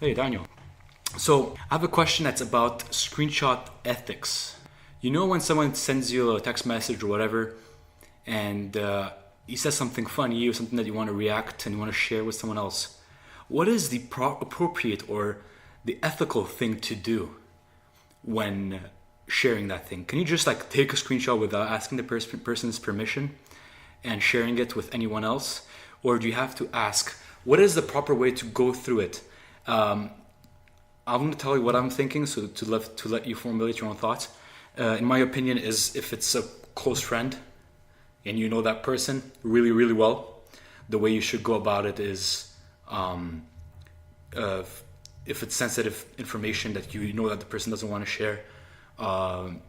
Hey, Daniel. So, I have a question that's about screenshot ethics. You know, when someone sends you a text message or whatever, and he says something funny or something that you want to react and you want to share with someone else, what is the appropriate or the ethical thing to do when sharing that thing? Can you just like take a screenshot without asking the person's permission and sharing it with anyone else? Or do you have to ask, what is the proper way to go through it? I'm going to tell you what I'm thinking, so to let you formulate your own thoughts. In my opinion, is if it's a close friend and you know that person really, really well, the way you should go about it is, if it's sensitive information that you know that the person doesn't want to share, don't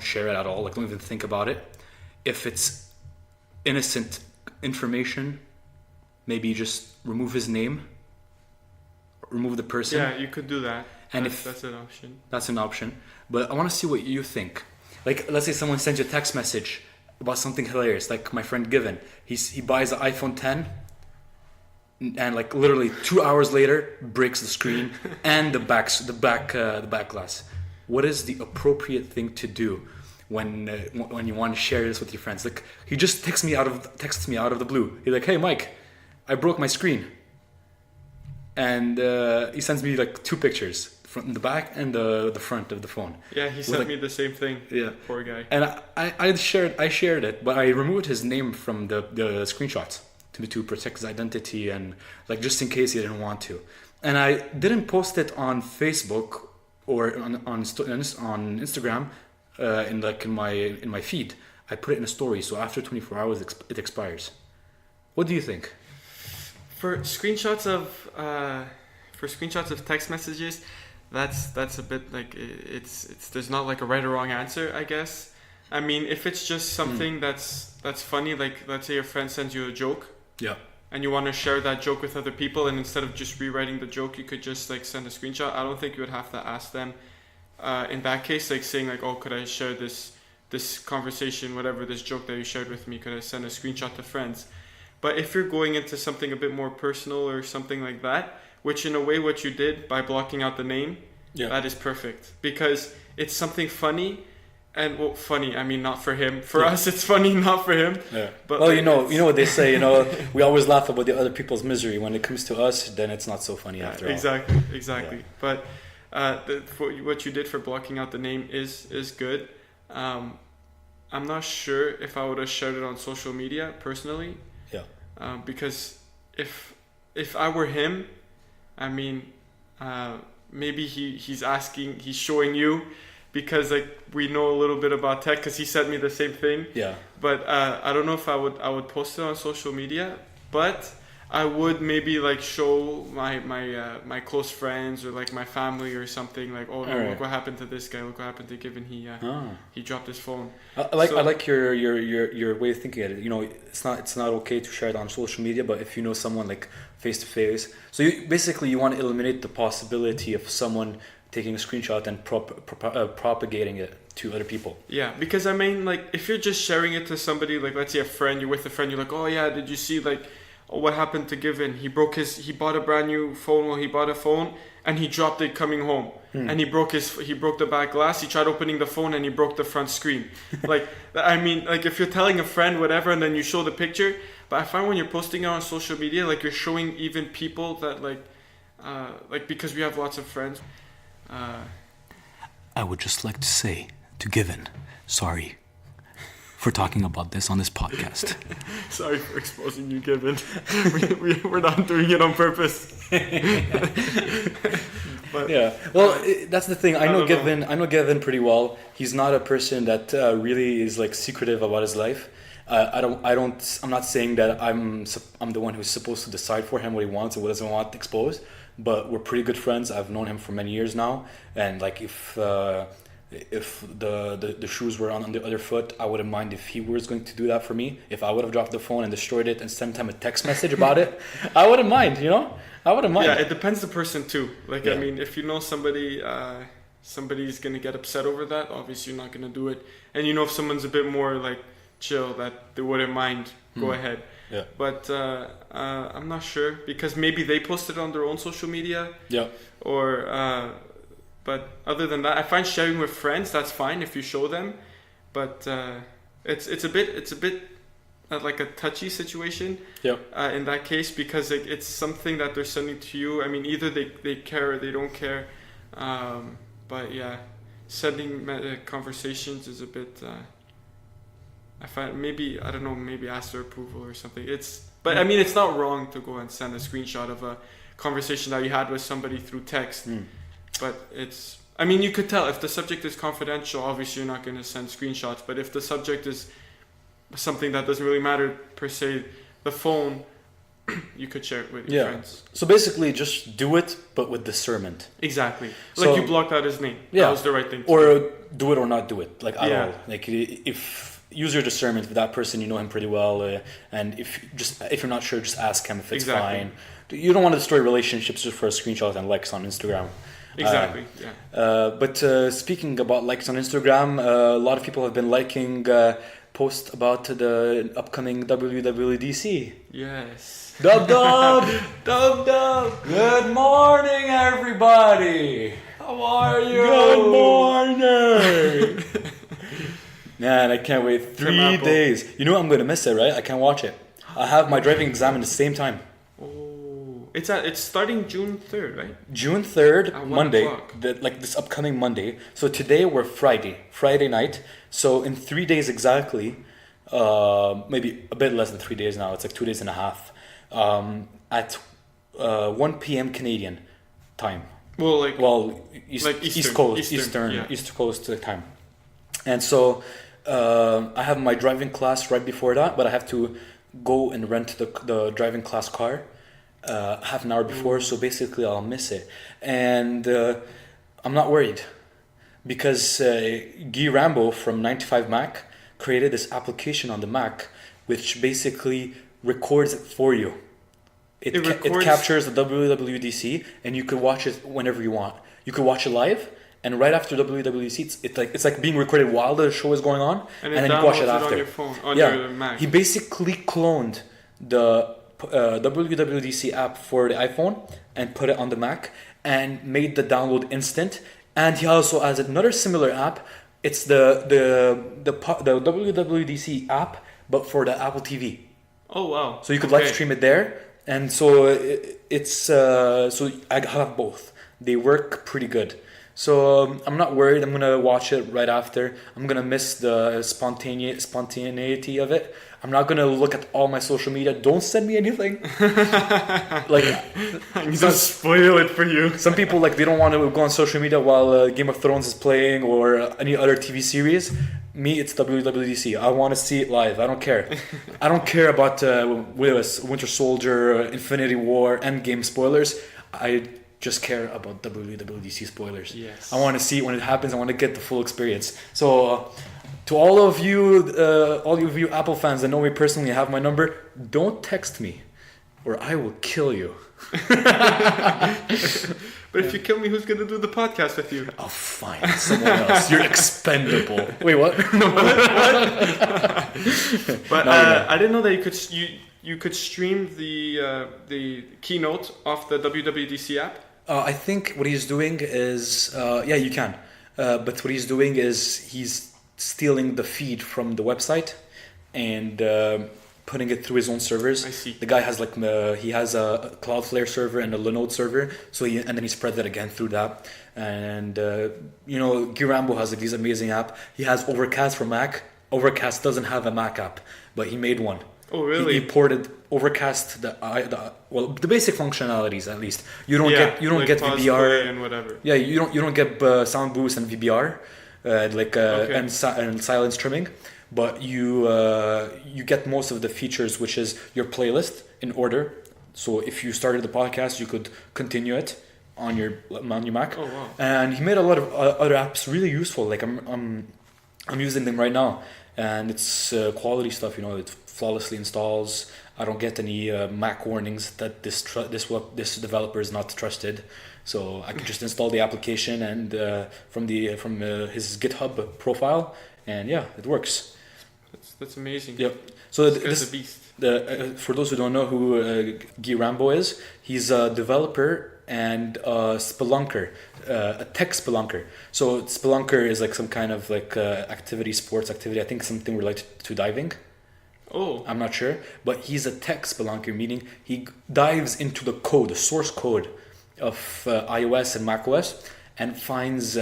share it at all. Like, don't even think about it. If it's innocent information, maybe just remove his name, remove the person. Yeah, you could do that. And that's an option. That's an option. But I want to see what you think. Like, let's say someone sends you a text message about something hilarious, like my friend Given. He buys an iPhone 10 and like literally 2 hours later breaks the screen and the back glass. What is the appropriate thing to do when you want to share this with your friends? Like, he just texts me out of the blue. He's like, "Hey Mike, I broke my screen," and he sends me like 2 pictures, from the back and the front of the phone. Yeah, he sent me the same thing. Yeah, poor guy. And I shared it, but I removed his name from the screenshots to protect his identity and like just in case he didn't want to. And I didn't post it on Facebook or on Instagram in my feed. I put it in a story, so after 24 hours it expires. What do you think? For screenshots of text messages, that's a bit like it's there's not like a right or wrong answer, I guess. I mean, if it's just something that's funny, like let's say your friend sends you a joke, yeah, and you want to share that joke with other people, and instead of just rewriting the joke, you could just like send a screenshot. I don't think you would have to ask them in that case, like saying like, oh, could I share this conversation, whatever, this joke that you shared with me, could I send a screenshot to friends? But if you're going into something a bit more personal or something like that, which in a way what you did by blocking out the name, that is perfect, because it's something funny. And well, funny, I mean, not for him. For us, it's funny, not for him. Yeah. But well, like, you know what they say. We always laugh about the other people's misery. When it comes to us, then it's not so funny after all. Exactly. Yeah. But for what you did for blocking out the name is good. I'm not sure if I would have shared it on social media personally. Yeah. Because if I were him, I mean, maybe he's showing you. Because like we know a little bit about tech, because he sent me the same thing. Yeah. But I don't know if I would post it on social media, but I would maybe like show my close friends or like my family or something, like, oh no, look what happened to this guy, look what happened to Given, he dropped his phone. I like your way of thinking at it. It's not okay to share it on social media, but if you know someone like face to face, so you want to eliminate the possibility of someone taking a screenshot and propagating it to other people. Yeah, because I mean, like, if you're just sharing it to somebody, like, let's say a friend, you're with a friend, you're like, oh yeah, did you see, like, what happened to Given? He bought a brand new phone. Well, he bought a phone and he dropped it coming home. And he broke the back glass. He tried opening the phone and he broke the front screen. Like, I mean, like, if you're telling a friend whatever and then you show the picture, but I find when you're posting it on social media, like, you're showing even people that, like, because we have lots of friends. I would just like to say to Given, sorry for talking about this on this podcast. Sorry for exposing you, Given. We're not doing it on purpose. But, yeah. Well, that's the thing. I know Given pretty well. He's not a person that really is like secretive about his life. I'm not saying that I'm the one who's supposed to decide for him what he wants and what doesn't want exposed. But we're pretty good friends. I've known him for many years now, and like if the shoes were on the other foot, I wouldn't mind if he was going to do that for me. If I would have dropped the phone and destroyed it and sent him a text message about it, I wouldn't mind. I wouldn't mind. Yeah, it depends the person too. Like, yeah. I mean, if you know somebody's gonna get upset over that, obviously you're not gonna do it. And if someone's a bit more like chill, that they wouldn't mind, go ahead. Yeah. But I'm not sure because maybe they posted it on their own social media. Yeah. Or but other than that, I find sharing with friends that's fine if you show them. But it's a bit like a touchy situation. Yeah. In that case, because it's something that they're sending to you. I mean, either they care or they don't care. But yeah, sending conversations is a bit. I find maybe ask their approval or something. But I mean, it's not wrong to go and send a screenshot of a conversation that you had with somebody through text. But I mean, you could tell if the subject is confidential. Obviously, you're not going to send screenshots. But if the subject is something that doesn't really matter per se, the phone, you could share it with your friends. So basically, just do it, but with discernment. Exactly. Like you blocked out his name. Yeah. That was the right thing to do. do. Do it or not do it, like at all. Like if use your discernment with that person, you know him pretty well, and if you're not sure, just ask him if it's fine. You don't want to destroy relationships just for a screenshot and likes on Instagram. Exactly. But speaking about likes on Instagram, a lot of people have been liking posts about the upcoming WWDC. Yes. Dub. Good morning, everybody. How are you? Good morning. Man, I can't wait. 3 days. You know I'm going to miss it, right? I can't watch it. I have my driving exam at the same time. Oh. It's starting June 3rd, right? June 3rd, at Monday. 1 o'clock. This upcoming Monday. So today we're Friday night. So in 3 days exactly, maybe a bit less than 3 days now. It's like 2 days and a half. At 1 p.m. Canadian time. East Coast, East Coast time. And so I have my driving class right before that, but I have to go and rent the driving class car half an hour before. So basically I'll miss it. And I'm not worried because Gui Rambo from 95 Mac created this application on the Mac which basically records it for you. It captures the WWDC and you can watch it whenever you want. You can watch it live. And right after WWDC, it's like being recorded while the show is going on, and then you watch it after. On your phone, on your Mac. He basically cloned the WWDC app for the iPhone and put it on the Mac and made the download instant. And he also has another similar app. It's the WWDC app, but for the Apple TV. Oh wow! So you could live stream it there, and so so I have both. They work pretty good. So I'm not worried. I'm gonna watch it right after. I'm gonna miss the spontaneity of it. I'm not gonna look at all my social media. Don't send me anything. I'm gonna spoil it for you. Some people they don't want to go on social media while Game of Thrones is playing or any other TV series. Me, it's WWDC. I want to see it live. I don't care. I don't care about Winter Soldier, Infinity War, Endgame spoilers. I just care about WWDC spoilers. Yes. I want to see it when it happens. I want to get the full experience. So, to all of you Apple fans that know me personally, have my number. Don't text me, or I will kill you. But if you kill me, who's gonna do the podcast with you? I'll find someone else. You're expendable. Wait, what? But I didn't know that you could stream the keynote off the WWDC app. I think what he's doing is you can. But what he's doing is he's stealing the feed from the website and putting it through his own servers. I see. The guy has he has a Cloudflare server and a Linode server, and then he spreads it again through that. And Gui Rambo has these amazing app. He has Overcast for Mac. Overcast doesn't have a Mac app, but he made one. Oh really? He ported Overcast the basic functionalities at least. You don't get VBR and whatever. Yeah, you don't get sound boost and VBR and silence trimming, but you get most of the features, which is your playlist in order. So if you started the podcast, you could continue it on your Mac. Oh wow! And he made a lot of other apps really useful. I'm using them right now, and it's quality stuff. It flawlessly installs. I don't get any Mac warnings that this developer is not trusted. So I can just install the application and from his GitHub profile, and yeah, it works. That's amazing. Yep. So this guy's a beast. For those who don't know who Gui Rambo is, he's a developer and a spelunker, a tech spelunker. So spelunker is like some kind of like sports activity. I think something related to diving. Oh. I'm not sure, but he's a tech spelunker, meaning he dives into the code, the source code of iOS and macOS, and finds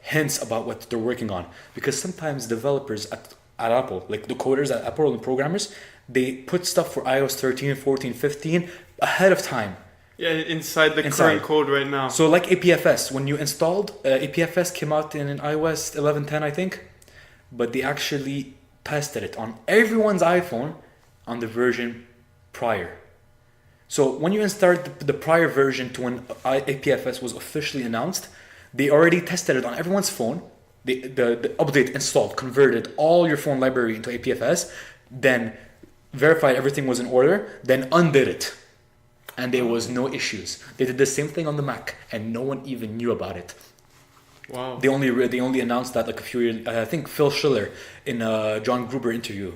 hints about what they're working on. Because sometimes developers at Apple, like the coders at Apple and programmers, they put stuff for iOS 13, 14, 15 ahead of time. Yeah, inside the current code right now. So like APFS, when you installed, APFS came out in iOS 11.10, I think, but they actually tested it on everyone's iPhone on the version prior. So when you installed the prior version to when APFS was officially announced, they already tested it on everyone's phone. The update installed, converted all your phone library into APFS, then verified everything was in order, then undid it. And there was no issues. They did the same thing on the Mac, and no one even knew about it. Wow. They only announced that like a few years. I think Phil Schiller in a John Gruber interview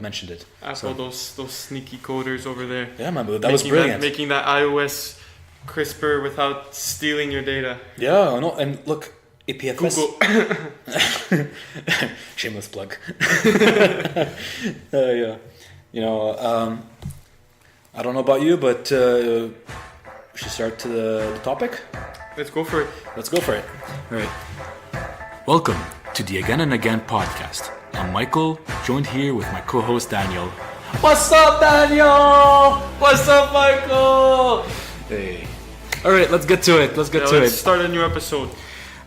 mentioned it. Apple, those sneaky coders over there. Yeah, man, but that was brilliant. Making that iOS crisper without stealing your data. Yeah, no, and look, APFS. Google. Shameless plug. Yeah, you know, I don't know about you, but we should start to the topic. Let's go for it. Let's go for it. All right. Welcome to the Again and Again podcast. I'm Michael, joined here with my co-host Daniel. What's up, Daniel? What's up, Michael? Hey. All right, let's get to it. Let's start a new episode.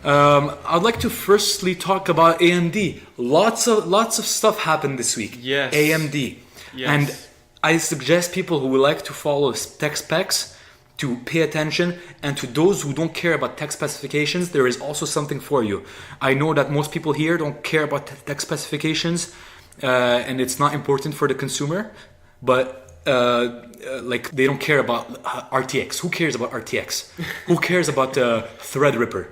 I'd like to firstly talk about AMD. Lots of stuff happened this week. Yes. AMD. Yes. And I suggest people who would like to follow tech specs to pay attention, and to those who don't care about tech specifications, there is also something for you. I know that most people here don't care about tech specifications, and it's not important for the consumer, but like they don't care about RTX. Who cares about RTX? Who cares about Threadripper?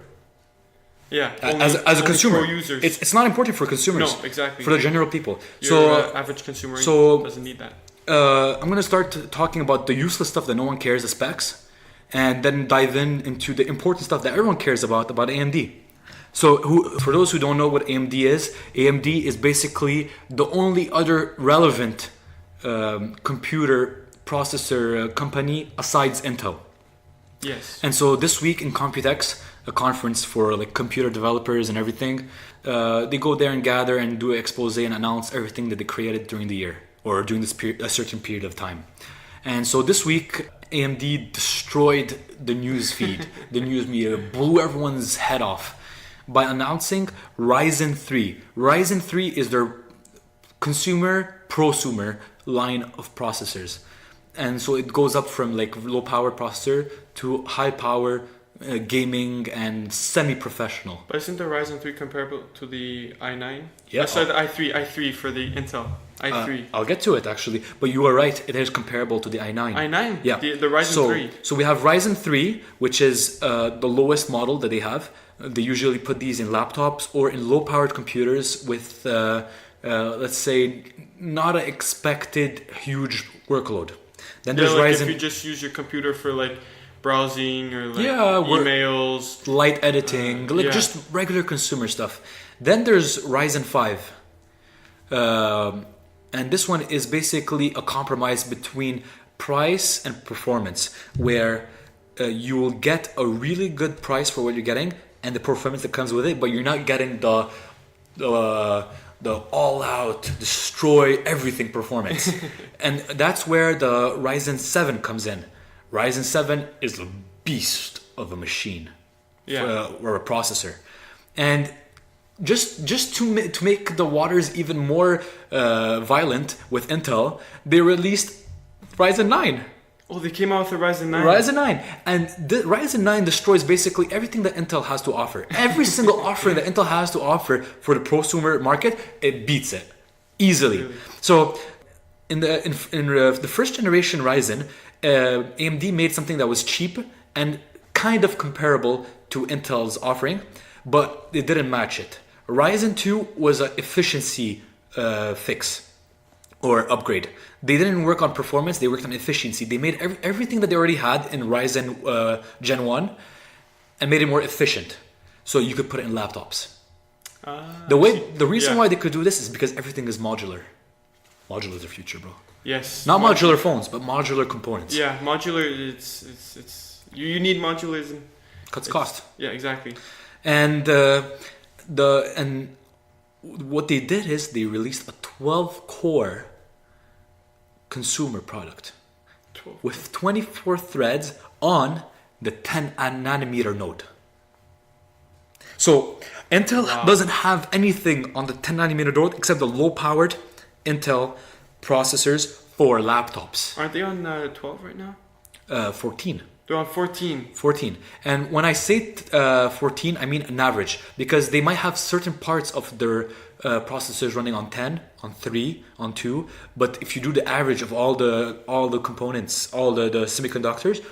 Yeah, as a consumer, users. It's not important for consumers. No, exactly. For the general people. Your average consumer doesn't need that. I'm going to start talking about the useless stuff that no one cares, the specs, and then dive into the important stuff that everyone cares about AMD. So for those who don't know what AMD is basically the only other relevant computer processor company besides Intel. Yes. And so this week in Computex, a conference for like computer developers and everything, they go there and gather and do an expose and announce everything that they created during the year, or during this period, a certain period of time. And so this week, AMD destroyed the news feed, the news media, blew everyone's head off by announcing Ryzen 3. Ryzen 3 is their prosumer line of processors. And so it goes up from like low power processor to high power gaming and semi-professional. But isn't the Ryzen 3 comparable to the i9? Yeah. Sorry, the i3 for the Intel. i3. I'll get to it actually, but you are right. It is comparable to the i9. i9? Yeah. The Ryzen 3. So we have Ryzen 3, which is the lowest model that they have. They usually put these in laptops or in low-powered computers with, let's say, not an expected huge workload. Then there's like Ryzen. If you just use your computer for like browsing or like emails, light editing, just regular consumer stuff. Then there's Ryzen 5. And this one is basically a compromise between price and performance, where you will get a really good price for what you're getting and the performance that comes with it, but you're not getting the all-out, destroy everything performance. And that's where the Ryzen 7 comes in. Ryzen 7 is a beast of a machine, or a processor. And just to make the waters even more violent with Intel, they released Ryzen 9. Oh, they came out with the Ryzen 9. Ryzen 9. And the Ryzen 9 destroys basically everything that Intel has to offer. Every single offering that Intel has to offer for the prosumer market, it beats it easily. Really? So in the first generation Ryzen, AMD made something that was cheap and kind of comparable to Intel's offering, but it didn't match it. Ryzen 2 was an efficiency fix, or upgrade. They didn't work on performance, they worked on efficiency. They made everything that they already had in Ryzen Gen 1 and made it more efficient. So you could put it in laptops. The reason why they could do this is because everything is modular. Modular is the future, bro. Yes. Not modular phones, but modular components. Yeah, modular. It's you need modularism. Cuts cost. Yeah, exactly. And what they did is they released a 12-core consumer product with 24 threads on the 10 nanometer node. So Intel doesn't have anything on the 10 nanometer node except the low-powered Intel processors for laptops. Aren't they on 12 right now? 14. They're on 14. 14. And when I say 14, I mean an average, because they might have certain parts of their processors running on 10, on 3, on 2, but if you do the average of all the components, all the semiconductors,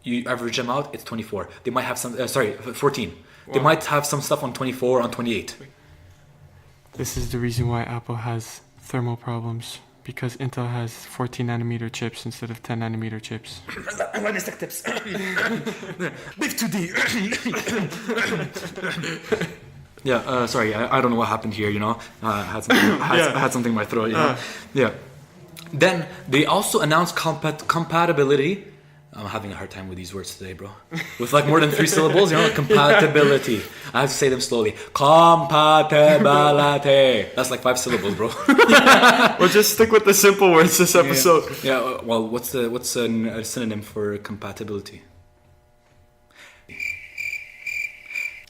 you average them out, it's 24. They might have some 14. Wow. They might have some stuff on 24, on 28. This is the reason why Apple has thermal problems. Because Intel has 14 nanometer chips instead of 10 nanometer chips. tips. Beef 2D. Yeah, sorry, I don't know what happened here, you know. I had something in my throat, you know. Yeah. Then they also announced compatibility. I'm having a hard time with these words today, bro. With like more than 3 syllables, you know, compatibility. I have to say them slowly. Compatibility. That's like 5 syllables, bro. We'll just stick with the simple words this episode. Yeah. Well, what's a synonym for compatibility?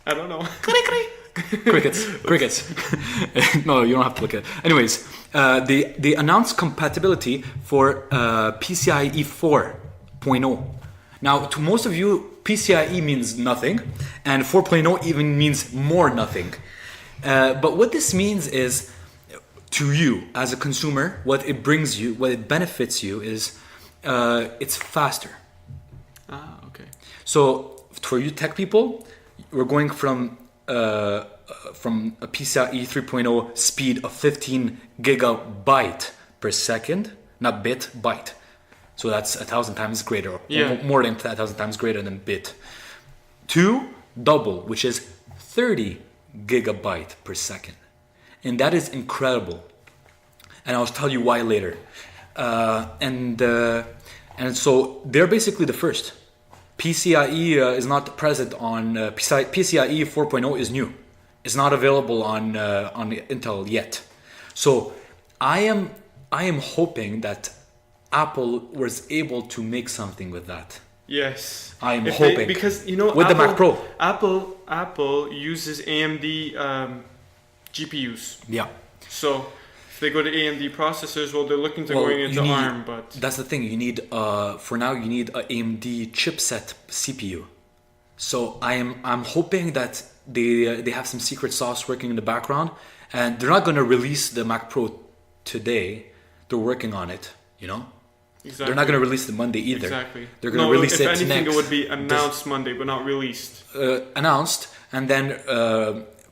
I don't know. Crickets. No, you don't have to look at it. Anyways, they announced compatibility for PCIe 4.0. Now, to most of you, PCIe means nothing, and 4.0 even means more nothing. But what this means is, to you as a consumer, what it brings you, what it benefits you is, it's faster. Okay. So for you tech people, we're going from a PCIe 3.0 speed of 15 gigabyte per second, not bit, byte. So that's 1,000 times greater, or more than 1,000 times greater than bit. To double, which is 30 gigabyte per second. And that is incredible. And I'll tell you why later. And so they're basically the first. PCIe is not present on PCIe 4.0 is new. It's not available on Intel yet. So I am hoping that Apple was able to make something with that. Yes. I'm hoping. Because, you know, with the Mac Pro. Apple uses AMD GPUs. Yeah. So if they go to AMD processors, well, they're looking to going into ARM, but... That's the thing. You need, for now, you need a AMD chipset CPU. So I'm hoping that they have some secret sauce working in the background, and they're not going to release the Mac Pro today. They're working on it, you know? Exactly. They're not going to release it Monday either. Exactly. They're going to release it next. If anything, it would be announced Monday, but not released. Announced, and then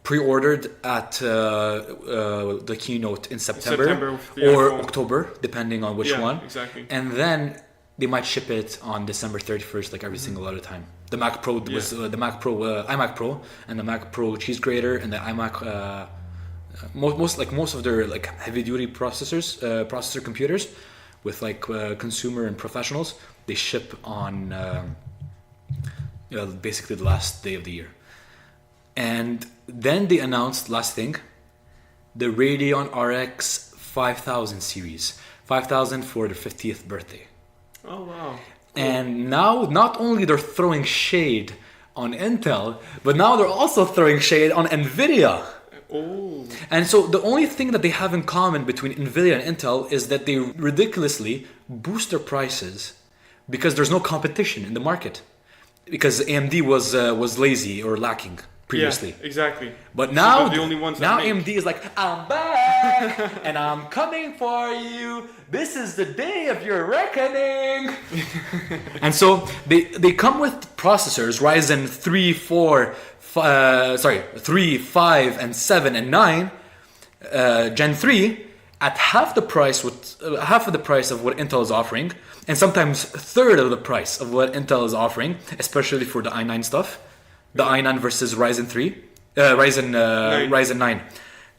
pre-ordered at the keynote in September or October, depending on which one. Exactly. And then they might ship it on December 31st, like every single other time. The Mac Pro was the Mac Pro, iMac Pro, and the Mac Pro cheese grater, and the iMac. Most of their like heavy duty processor computers with like consumer and professionals, they ship on basically the last day of the year. And then they announced, last thing, the Radeon RX 5000 series. 5000 for their 50th birthday. Oh, wow. Cool. And now, not only they're throwing shade on Intel, but now they're also throwing shade on NVIDIA. Oh. And so the only thing that they have in common between NVIDIA and Intel is that they ridiculously boost their prices because there's no competition in the market. Because AMD was lazy or lacking previously. Yeah, exactly. But now, the only ones now AMD is like, I'm back and I'm coming for you. This is the day of your reckoning. And so they come with processors, Ryzen 3, 5, and 7, and 9, Gen 3, at half the price half of the price of what Intel is offering, and sometimes a third of the price of what Intel is offering, especially for the i9 stuff, the i9 versus Ryzen 9.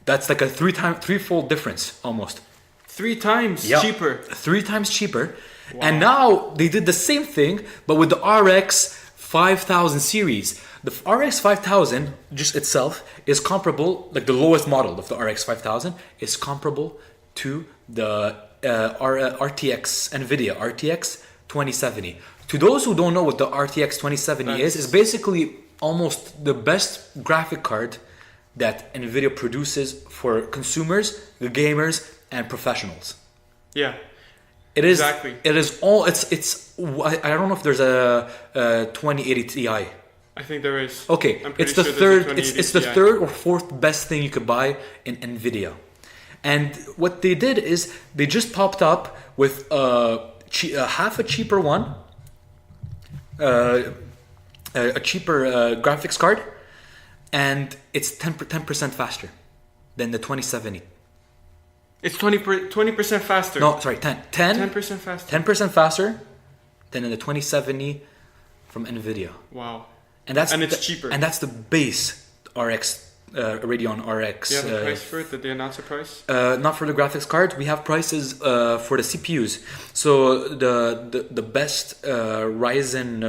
That's like a threefold difference almost. 3 times cheaper. 3 times cheaper. Wow. And now they did the same thing, but with the RX 5000 series. The RX 5000 just itself is comparable, like the lowest model of the RX 5000 is comparable to the RTX NVIDIA RTX 2070. To those who don't know what the RTX 2070 is basically almost the best graphic card that NVIDIA produces for consumers, the gamers, and professionals. Yeah. It is exactly. It is all. It's. I don't know if there's a 2080 Ti. I think there is. Okay, it's the third. It's the third or fourth best thing you could buy in NVIDIA. And what they did is they just popped up with half a cheaper one, a cheaper graphics card, and it's 10% faster than the 2070. It's 20% faster. No, sorry, 10% faster. 10% faster than in the 2070 from NVIDIA. Wow. And it's cheaper. And that's the base RX Radeon RX. Do you have a price for it? Did they announce a price? Not for the graphics card. We have prices for the CPUs. So the best Ryzen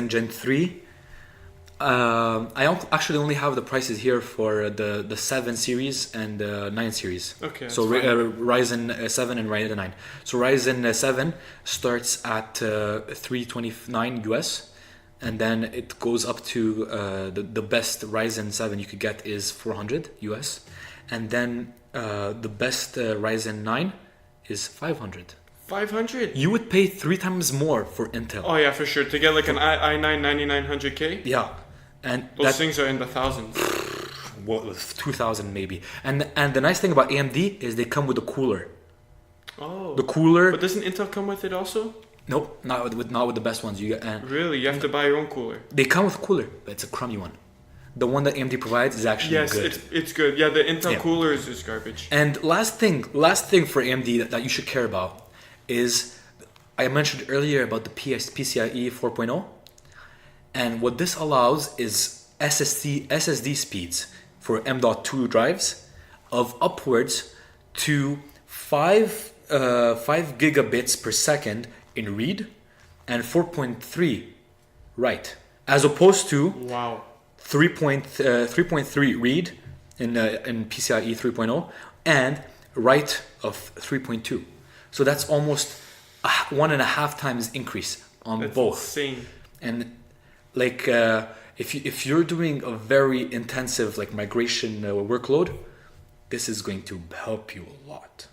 Gen 3. I actually only have the prices here for the 7 series and the 9 series. Okay. So Ryzen 7 and Ryzen 9. So Ryzen 7 starts at $329 US, and then it goes up to the best Ryzen 7 you could get is $400 US, and then the best Ryzen 9 is $500. 500. You would pay 3 times more for Intel. Oh yeah, for sure. To get like an i9 9900K. Yeah. And those things are in the thousands. Well, 2,000 maybe. And the nice thing about AMD is they come with a cooler. Oh. The cooler. But doesn't Intel come with it also? Nope, not with the best ones you get. Really, you have to buy your own cooler. They come with a cooler, but it's a crummy one. The one that AMD provides is actually good. Yes, it's good. Yeah, the Intel cooler is just garbage. And last thing for AMD that you should care about is I mentioned earlier about the PCIe 4.0. And what this allows is SSD speeds for M.2 drives of upwards to 5 gigabits per second in read and 4.3 write, as opposed to 3.3 read in PCIe 3.0 and write of 3.2. So that's almost 1.5 times increase on that's both. Insane. And like if you're doing a very intensive like migration workload, this is going to help you a lot.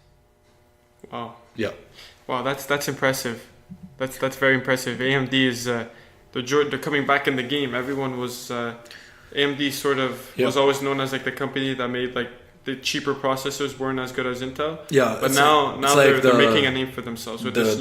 Wow. Yeah. Wow, that's impressive. That's very impressive. AMD is they're coming back in the game. Everyone was AMD sort of was always known as like the company that made like the cheaper processors weren't as good as Intel. Yeah. But now they're making a name for themselves with this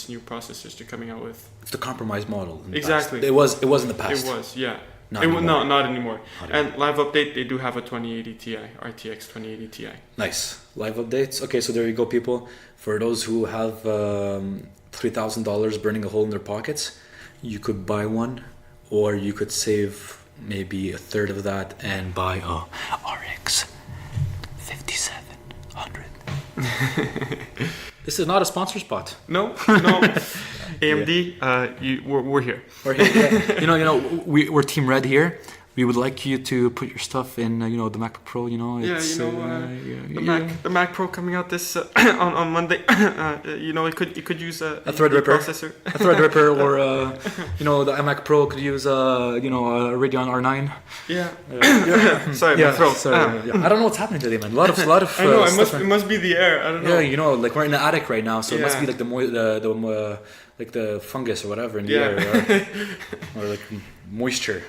new processors they're coming out with. It's the compromise model. Exactly. It was in the past. It was, yeah. Not anymore. Not anymore. And live update, they do have a 2080 Ti, RTX 2080 Ti. Nice. Live updates. Okay, so there you go, people. For those who have $3,000 burning a hole in their pockets, you could buy one, or you could save maybe a third of that and buy a RX 5700. This is not a sponsor spot. No. AMD, we're here. We're here. Yeah. We're Team Red here. We would like you to put your stuff in, the MacBook Pro. The Mac Pro coming out this on Monday. It could use a Threadripper processor, a Threadripper, or the iMac Pro could use a Radeon R9. Yeah. Sorry, my throat. Sorry. I don't know what's happening today, man. A lot of. I know it must be the air. I don't know. Yeah, like we're in the attic right now, so it must be like the fungus or whatever in the air, or like moisture.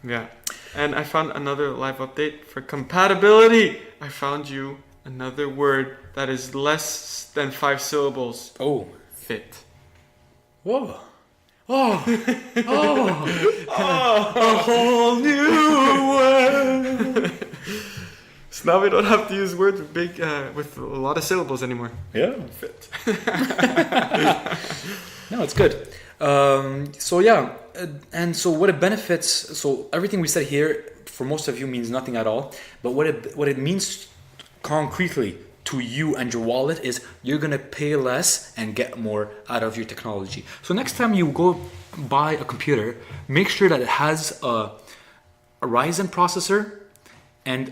Yeah, and I found another live update for compatibility. I found you another word that is less than 5 syllables. Oh. Fit. Whoa. Oh. A whole new world. So now we don't have to use words with with a lot of syllables anymore. Yeah. Fit. No, it's good. And so what it benefits. So everything we said here for most of you means nothing at all. But what it means concretely to you and your wallet is you're gonna pay less and get more out of your technology. So next time you go buy a computer, make sure that it has a Ryzen processor, and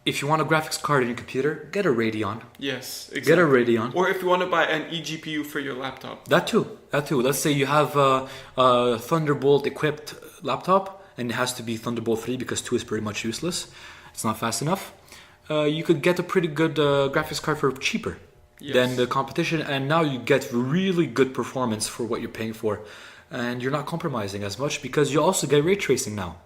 if you want a graphics card in your computer, get a Radeon. Yes, exactly. Get a Radeon. Or if you want to buy an eGPU for your laptop. That too. Let's say you have a Thunderbolt equipped laptop, and it has to be Thunderbolt 3 because 2 is pretty much useless. It's not fast enough. You could get a pretty good graphics card for cheaper than the competition, and now you get really good performance for what you're paying for, and you're not compromising as much because you also get ray tracing now.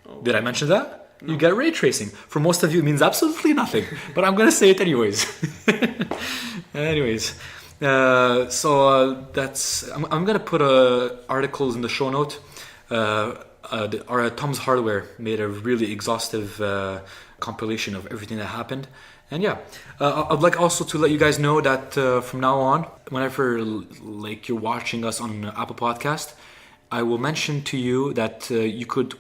Oh. Did I mention that? No. You get ray tracing. For most of you, it means absolutely nothing, but I'm gonna say it anyways. That's. I'm gonna put articles in the show note. Tom's Hardware made a really exhaustive compilation of everything that happened, and I'd like also to let you guys know that from now on, whenever you're watching us on Apple Podcast, I will mention to you that you could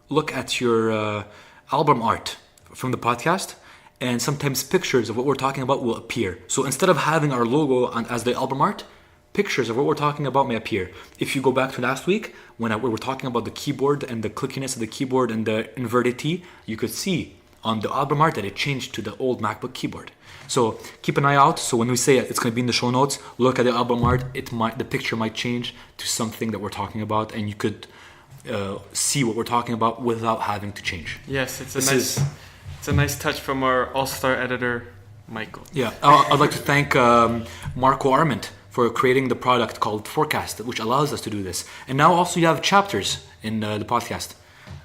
look at your album art from the podcast, and sometimes pictures of what we're talking about will appear. So instead of having our logo as the album art, pictures of what we're talking about may appear. If you go back to last week, when we were talking about the keyboard and the clickiness of the keyboard and the inverted T, you could see on the album art that it changed to the old MacBook keyboard. So keep an eye out. So when we say it's going to be in the show notes, look at the album art. The picture might change to something that we're talking about, and you could see what we're talking about without having to change. Yes, it's a nice touch from our all-star editor, Michael. Yeah, I'd like to thank Marco Arment for creating the product called Forecast, which allows us to do this. And now also you have chapters in the podcast.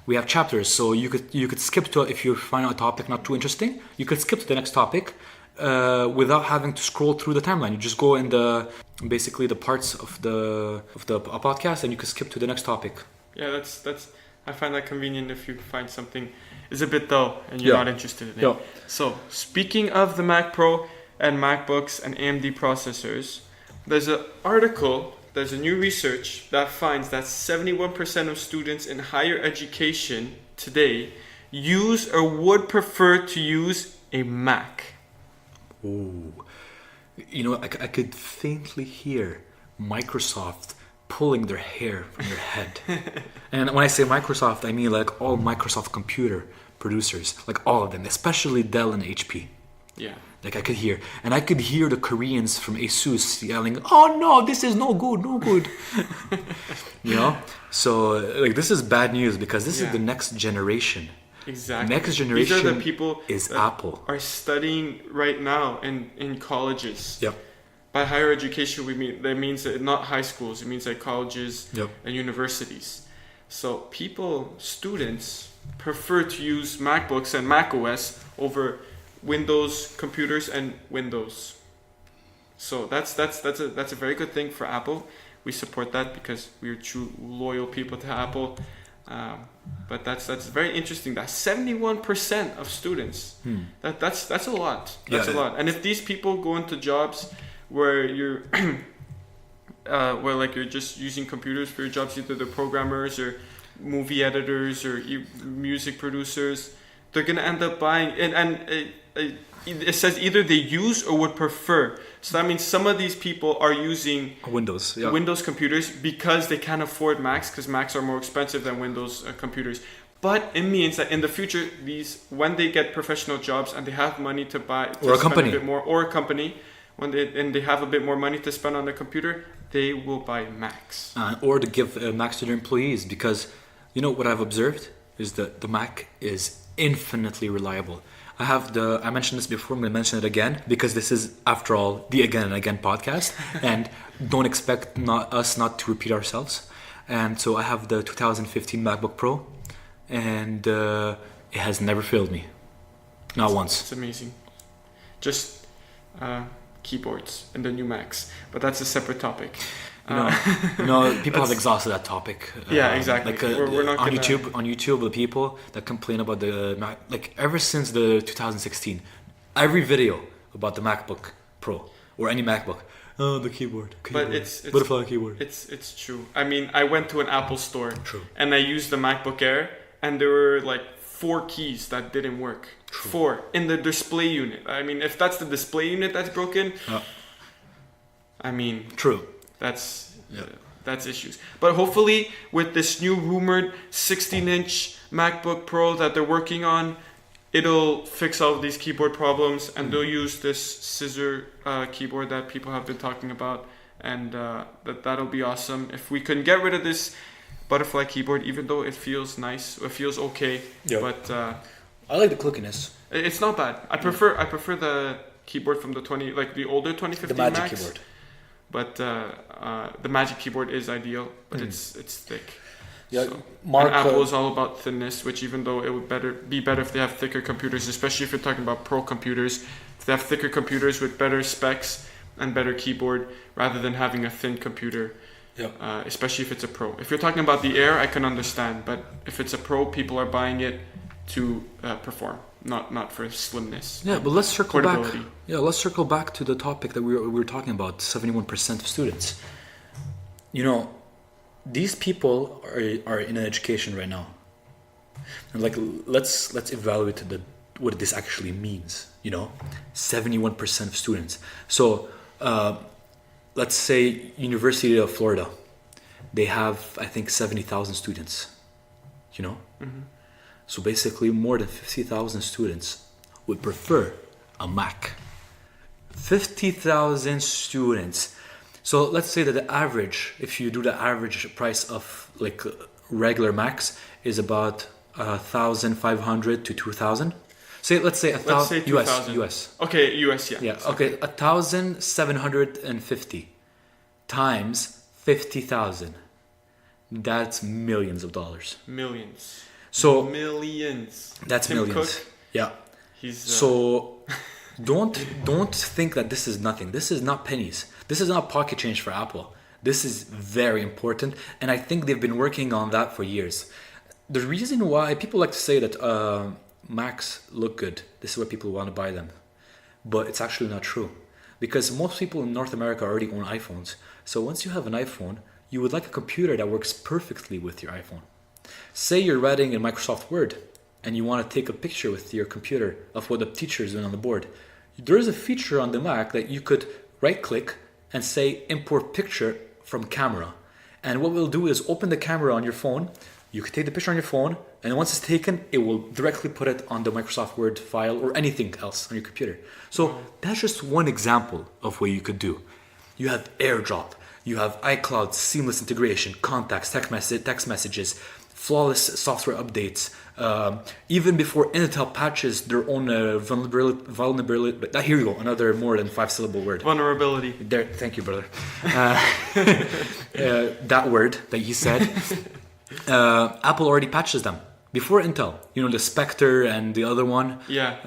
We have chapters, so you could skip to, if you find a topic not too interesting, you could skip to the next topic without having to scroll through the timeline. You just go in the parts of the podcast, and you could skip to the next topic. Yeah, that's. I find that convenient if you find something is a bit dull and you're not interested in it. Yeah. So speaking of the Mac Pro and MacBooks and AMD processors, there's a new research that finds that 71% of students in higher education today use or would prefer to use a Mac. Ooh. I could faintly hear Microsoft pulling their hair from their head. And when I say Microsoft, I mean like all Microsoft computer producers, like all of them, especially Dell and HP. Yeah. Like I could hear the Koreans from ASUS yelling, "Oh no, this is no good." So like this is bad news because this is the next generation. Exactly. Next generation. These are the people is Apple are studying right now in colleges. Yep. By higher education, that means that not high schools. It means like colleges and universities. So students prefer to use MacBooks and macOS over Windows computers and Windows. So that's a very good thing for Apple. We support that because we're true loyal people to Apple. But that's very interesting. That 71% of students. That's a lot. That's a lot. And if these people go into jobs where you're you're just using computers for your jobs, either the programmers or movie editors or music producers, they're gonna end up buying it says either they use or would prefer. So that means some of these people are using Windows computers because they can't afford Macs, because Macs are more expensive than Windows computers. But it means that in the future, when they get professional jobs and they have money to spend a bit more, or a company, when they have a bit more money to spend on the computer, they will buy Macs. Or to give Macs to their employees, because what I've observed is that the Mac is infinitely reliable. I mentioned this before, I'm going to mention it again, because this is, after all, the Again and Again podcast, and don't expect us not to repeat ourselves. And so I have the 2015 MacBook Pro, and it has never failed me. Not once. It's amazing. Just keyboards and the new Macs, but that's a separate topic. People have exhausted that topic. Yeah, exactly. We're not on gonna... On YouTube, the people that complain about the Mac, like ever since the 2016, every video about the MacBook Pro or any MacBook, the keyboard. But it's butterfly keyboard. It's true. I mean, I went to an Apple store. True. And I used the MacBook Air, and there were like 4 keys that didn't work. True. 4 in the display unit. I mean, if that's the display unit that's broken, I mean, true. That's issues. But hopefully, with this new rumored 16-inch MacBook Pro that they're working on, it'll fix all of these keyboard problems, and they'll use this scissor keyboard that people have been talking about, and that'll be awesome. If we can get rid of this butterfly keyboard, even though it feels nice, it feels okay, but I like the clickiness. It's not bad. I prefer the keyboard from the older 2015 the Magic Macs. keyboard. But the Magic keyboard is ideal, but it's thick. Yeah, so, and Apple is all about thinness, which even though it would be better if they have thicker computers, especially if you're talking about pro computers, if they have thicker computers with better specs and better keyboard rather than having a thin computer. Especially if it's a Pro. If you're talking about the Air, I can understand, but if it's a Pro, people are buying it to perform, not for slimness. Yeah, but let's circle back. Yeah, let's circle back to the topic that we were talking about. 71% of students. These people are in education right now, and like let's evaluate what this actually means. 71% of students. So let's say University of Florida, they have I think 70,000 students. So basically more than 50,000 students would prefer a Mac. 50,000 students. So let's say that the average, if you do the average price of like regular Macs, is about 1,500 to 2,000. Let's say US. Okay, US, yeah. Yeah. Okay, 1,750 times 50,000. That's millions of dollars. Millions. So millions. That's Tim millions. Cook, Yeah. He's so don't think that this is nothing. This is not pennies. This is not pocket change for Apple. This is very important, and I think they've been working on that for years. The reason why people like to say that Macs look good, this is why people want to buy them, but it's actually not true, because most people in North America already own iPhones. So once you have an iPhone, you would like a computer that works perfectly with your iPhone. Say you're writing in Microsoft Word and you want to take a picture with your computer of what the teacher is doing on the board. There is a feature on the Mac that you could right click and say import picture from camera. And what we'll do is open the camera on your phone. You can take the picture on your phone, and once it's taken, it will directly put it on the Microsoft Word file or anything else on your computer. So that's just one example of what you could do. You have AirDrop, you have iCloud, seamless integration, contacts, text messages, flawless software updates. Even before Intel patches their own vulnerability. Here you go, another more than 5-syllable word. Vulnerability. There, thank you, brother. That word that you said, Apple already patches them before Intel. The Spectre and the other one. Yeah.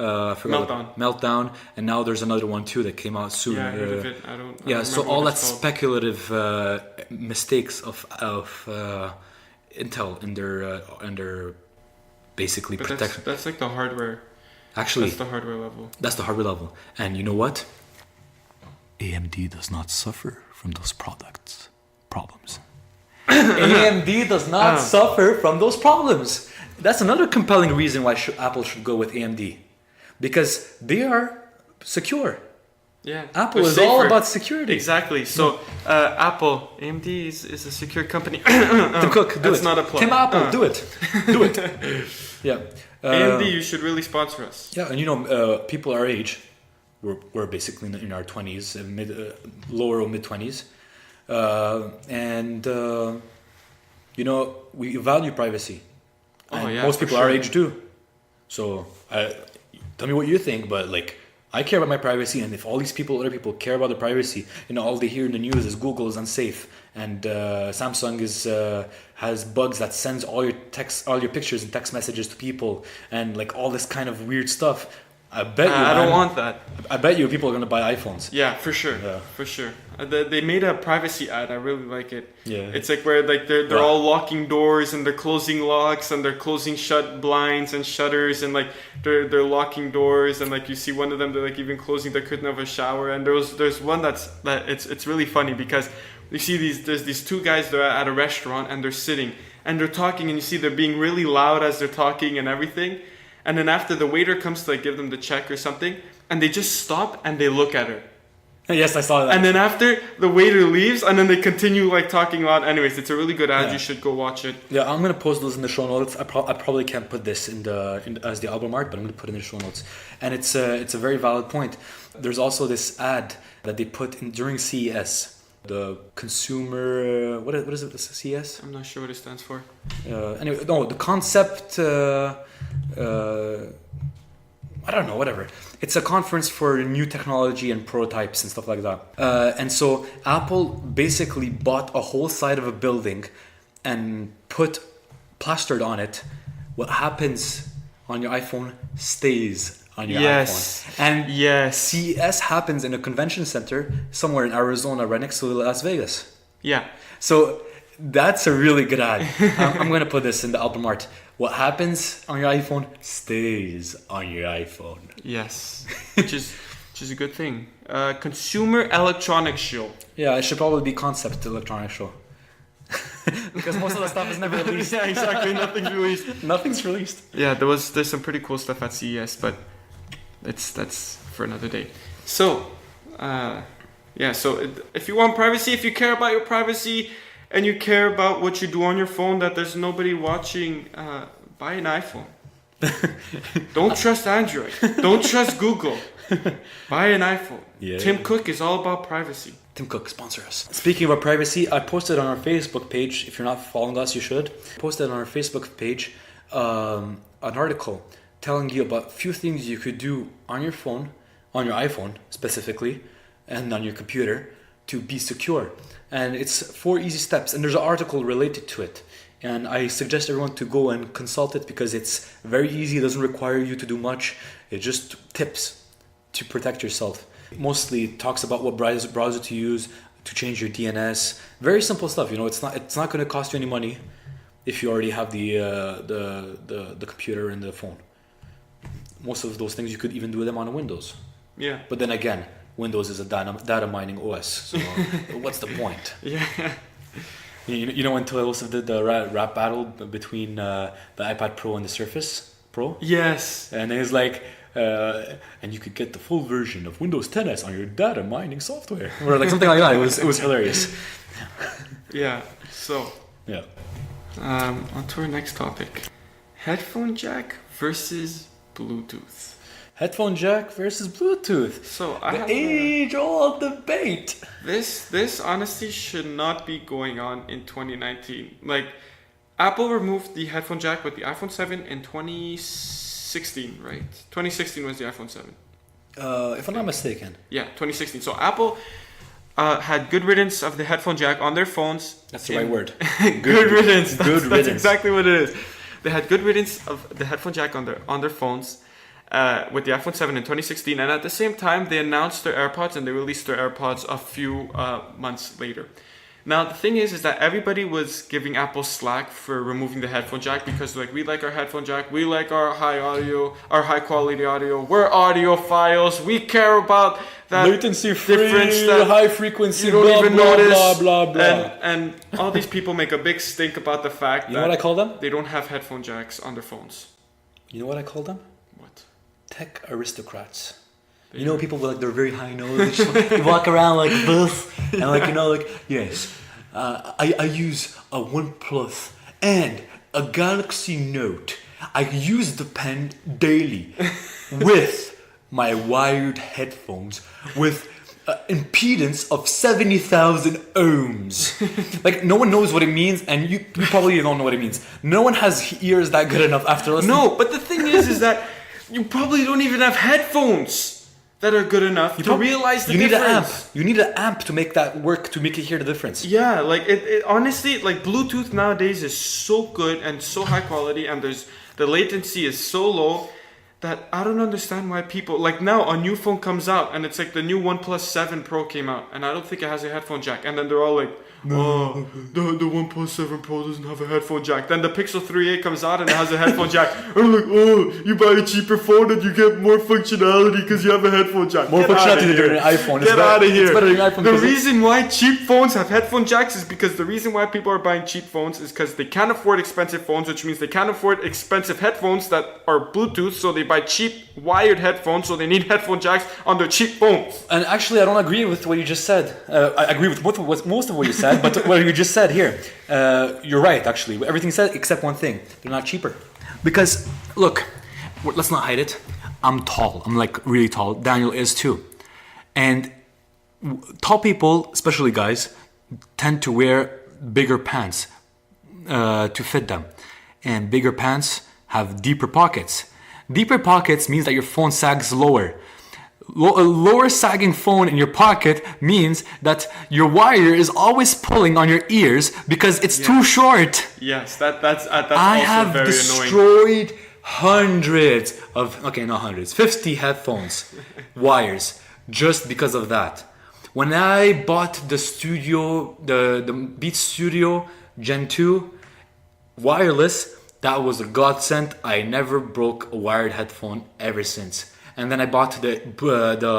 Meltdown, and now there's another one too that came out soon. Yeah, I heard of it. I don't so all that speculative mistakes of Intel in their basically protection. That's like the hardware. Actually, that's the hardware level. That's the hardware level. And you know what? AMD does not suffer from those problems. AMD does not suffer from those problems. That's another compelling reason why Apple should go with AMD, because they are secure. Yeah, Apple is all about security. Exactly. So Apple, AMD is a secure company. Tim Cook, do That's it. not a plug. Tim Apple, do it. Do it. Yeah. AMD, you should really sponsor us. Yeah, and people our age, we're basically in our 20s, lower or mid 20s, and we value privacy. And most people our age do. So tell me what you think, but like, I care about my privacy, and if all these other people care about their privacy, all they hear in the news is Google is unsafe, and Samsung has bugs that sends all your pictures and text messages to people, and like all this kind of weird stuff. I bet you. I don't want that. I bet you people are gonna buy iPhones. Yeah, for sure. Yeah. For sure. They made a privacy ad. I really like it. Yeah. It's like where like they're all locking doors and they're closing locks and they're closing shut blinds and shutters and like they're locking doors and like you see one of them they're like even closing the curtain of a shower and there's one that it's really funny because you see there's these two guys that are at a restaurant and they're sitting and they're talking and you see they're being really loud as they're talking and everything. And then after the waiter comes to like give them the check or something, and they just stop and they look at her. Yes, I saw that. And then after the waiter leaves, and then they continue like talking loud. Anyways, it's a really good ad. Yeah. You should go watch it. Yeah, I'm gonna post those in the show notes. I probably can't put this in as the album art, but I'm gonna put it in the show notes. And it's a very valid point. There's also this ad that they put in during CES. The consumer, what is it? The CES? I'm not sure what it stands for. Anyway, no, the concept. I don't know, whatever. It's a conference for new technology and prototypes and stuff like that. And so Apple basically bought a whole side of a building and plastered on it. What happens on your iPhone stays on your iPhone. And CES happens in a convention center somewhere in Arizona, right next to Las Vegas. Yeah. So that's a really good ad. I'm going to put this in the album art. What happens on your iPhone stays on your iPhone. Yes. which is a good thing. Consumer electronics show. Yeah, it should probably be concept electronics show. Because most of the stuff is never released. Yeah, exactly. Nothing's released. Nothing's released. Yeah, there's some pretty cool stuff at CES, but that's for another day. So, so if you want privacy, if you care about your privacy, and you care about what you do on your phone, that there's nobody watching, buy an iPhone. Don't trust Android. Don't trust Google. Buy an iPhone. Yeah. Tim Cook is all about privacy. Tim Cook, sponsor us. Speaking about privacy, I posted on our Facebook page, if you're not following us, you should. Posted on our Facebook page an article telling you about a few things you could do on your phone, on your iPhone specifically, and on your computer to be secure. And it's 4 easy steps, and there's an article related to it. And I suggest everyone to go and consult it because it's very easy. It doesn't require you to do much. It's just tips to protect yourself. Mostly it talks about what browser to use to change your DNS. Very simple stuff. You know, it's not going to cost you any money if you already have the computer and the phone. Most of those things you could even do them on Windows. Yeah. But then again, Windows is a data mining OS, so what's the point? Yeah. You know when Toyota did the rap battle between the iPad Pro and the Surface Pro? Yes. And it's like, and you could get the full version of Windows 10s on your data mining software, or like something like that. It was hilarious. Yeah. So. Yeah. On to our next topic: headphone jack versus Bluetooth. Headphone jack versus Bluetooth. So I have the age-old debate. This honestly should not be going on in 2019. Like, Apple removed the headphone jack with the iPhone 7 in 2016, right? 2016 was the iPhone 7. If I'm not mistaken. Yeah, 2016. So Apple had good riddance of the headphone jack on their phones. That's the right word. Good riddance. Good riddance. That's exactly what it is. They had good riddance of the headphone jack on their phones. With the iPhone 7 in 2016, and at the same time they announced their AirPods and they released their AirPods a few months later. Now the thing is that everybody was giving Apple slack for removing the headphone jack because like we like our headphone jack, we like our high quality audio, we're audiophiles, we care about that latency free, difference that high frequency, you don't blah, even blah, notice, blah blah blah. And all these people make a big stink about the fact you know what I call them? They don't have headphone jacks on their phones. You know what I call them? What? Tech aristocrats. You know, people with like they're very high knowledge. They walk around like this, and like yes, I use a OnePlus and a Galaxy Note. I use the pen daily with my wired headphones with impedance of 70,000 ohms. Like no one knows what it means, and you probably don't know what it means. No one has ears that good enough after listening. No, but the thing is that you probably don't even have headphones that are good enough to realize the difference. You need an amp to make that work, to make it hear the difference. Yeah, like it honestly, like Bluetooth nowadays is so good and so high quality, and the latency is so low that I don't understand why people like now a new phone comes out and it's like the new OnePlus 7 Pro came out and I don't think it has a headphone jack and then they're all like, oh, the OnePlus 7 Pro doesn't have a headphone jack. Then the Pixel 3a comes out and it has a headphone jack. And I'm like, oh, you buy a cheaper phone and you get more functionality because you have a headphone jack. More functionality than an iPhone. Get out of here. It's better than an iPhone. The reason why cheap phones have headphone jacks is because the reason why people are buying cheap phones is because they can't afford expensive phones, which means they can't afford expensive headphones that are Bluetooth, so they buy cheap wired headphones, so they need headphone jacks on their cheap phones. And actually, I don't agree with what you just said. I agree with most of what you said, but what you just said here, you're right, actually. Everything said except one thing. They're not cheaper. Because, look, let's not hide it. I'm tall. I'm like really tall. Daniel is too. And tall people, especially guys, tend to wear bigger pants to fit them. And bigger pants have deeper pockets. Deeper pockets means that your phone sags lower. A lower sagging phone in your pocket means that your wire is always pulling on your ears because it's too short. Yes, that's I also have very annoying. destroyed hundreds of, okay, not hundreds, 50 headphones wires just because of that. When I bought the Beats Studio Gen 2 wireless, that was a godsend. I never broke a wired headphone ever since. And then I bought the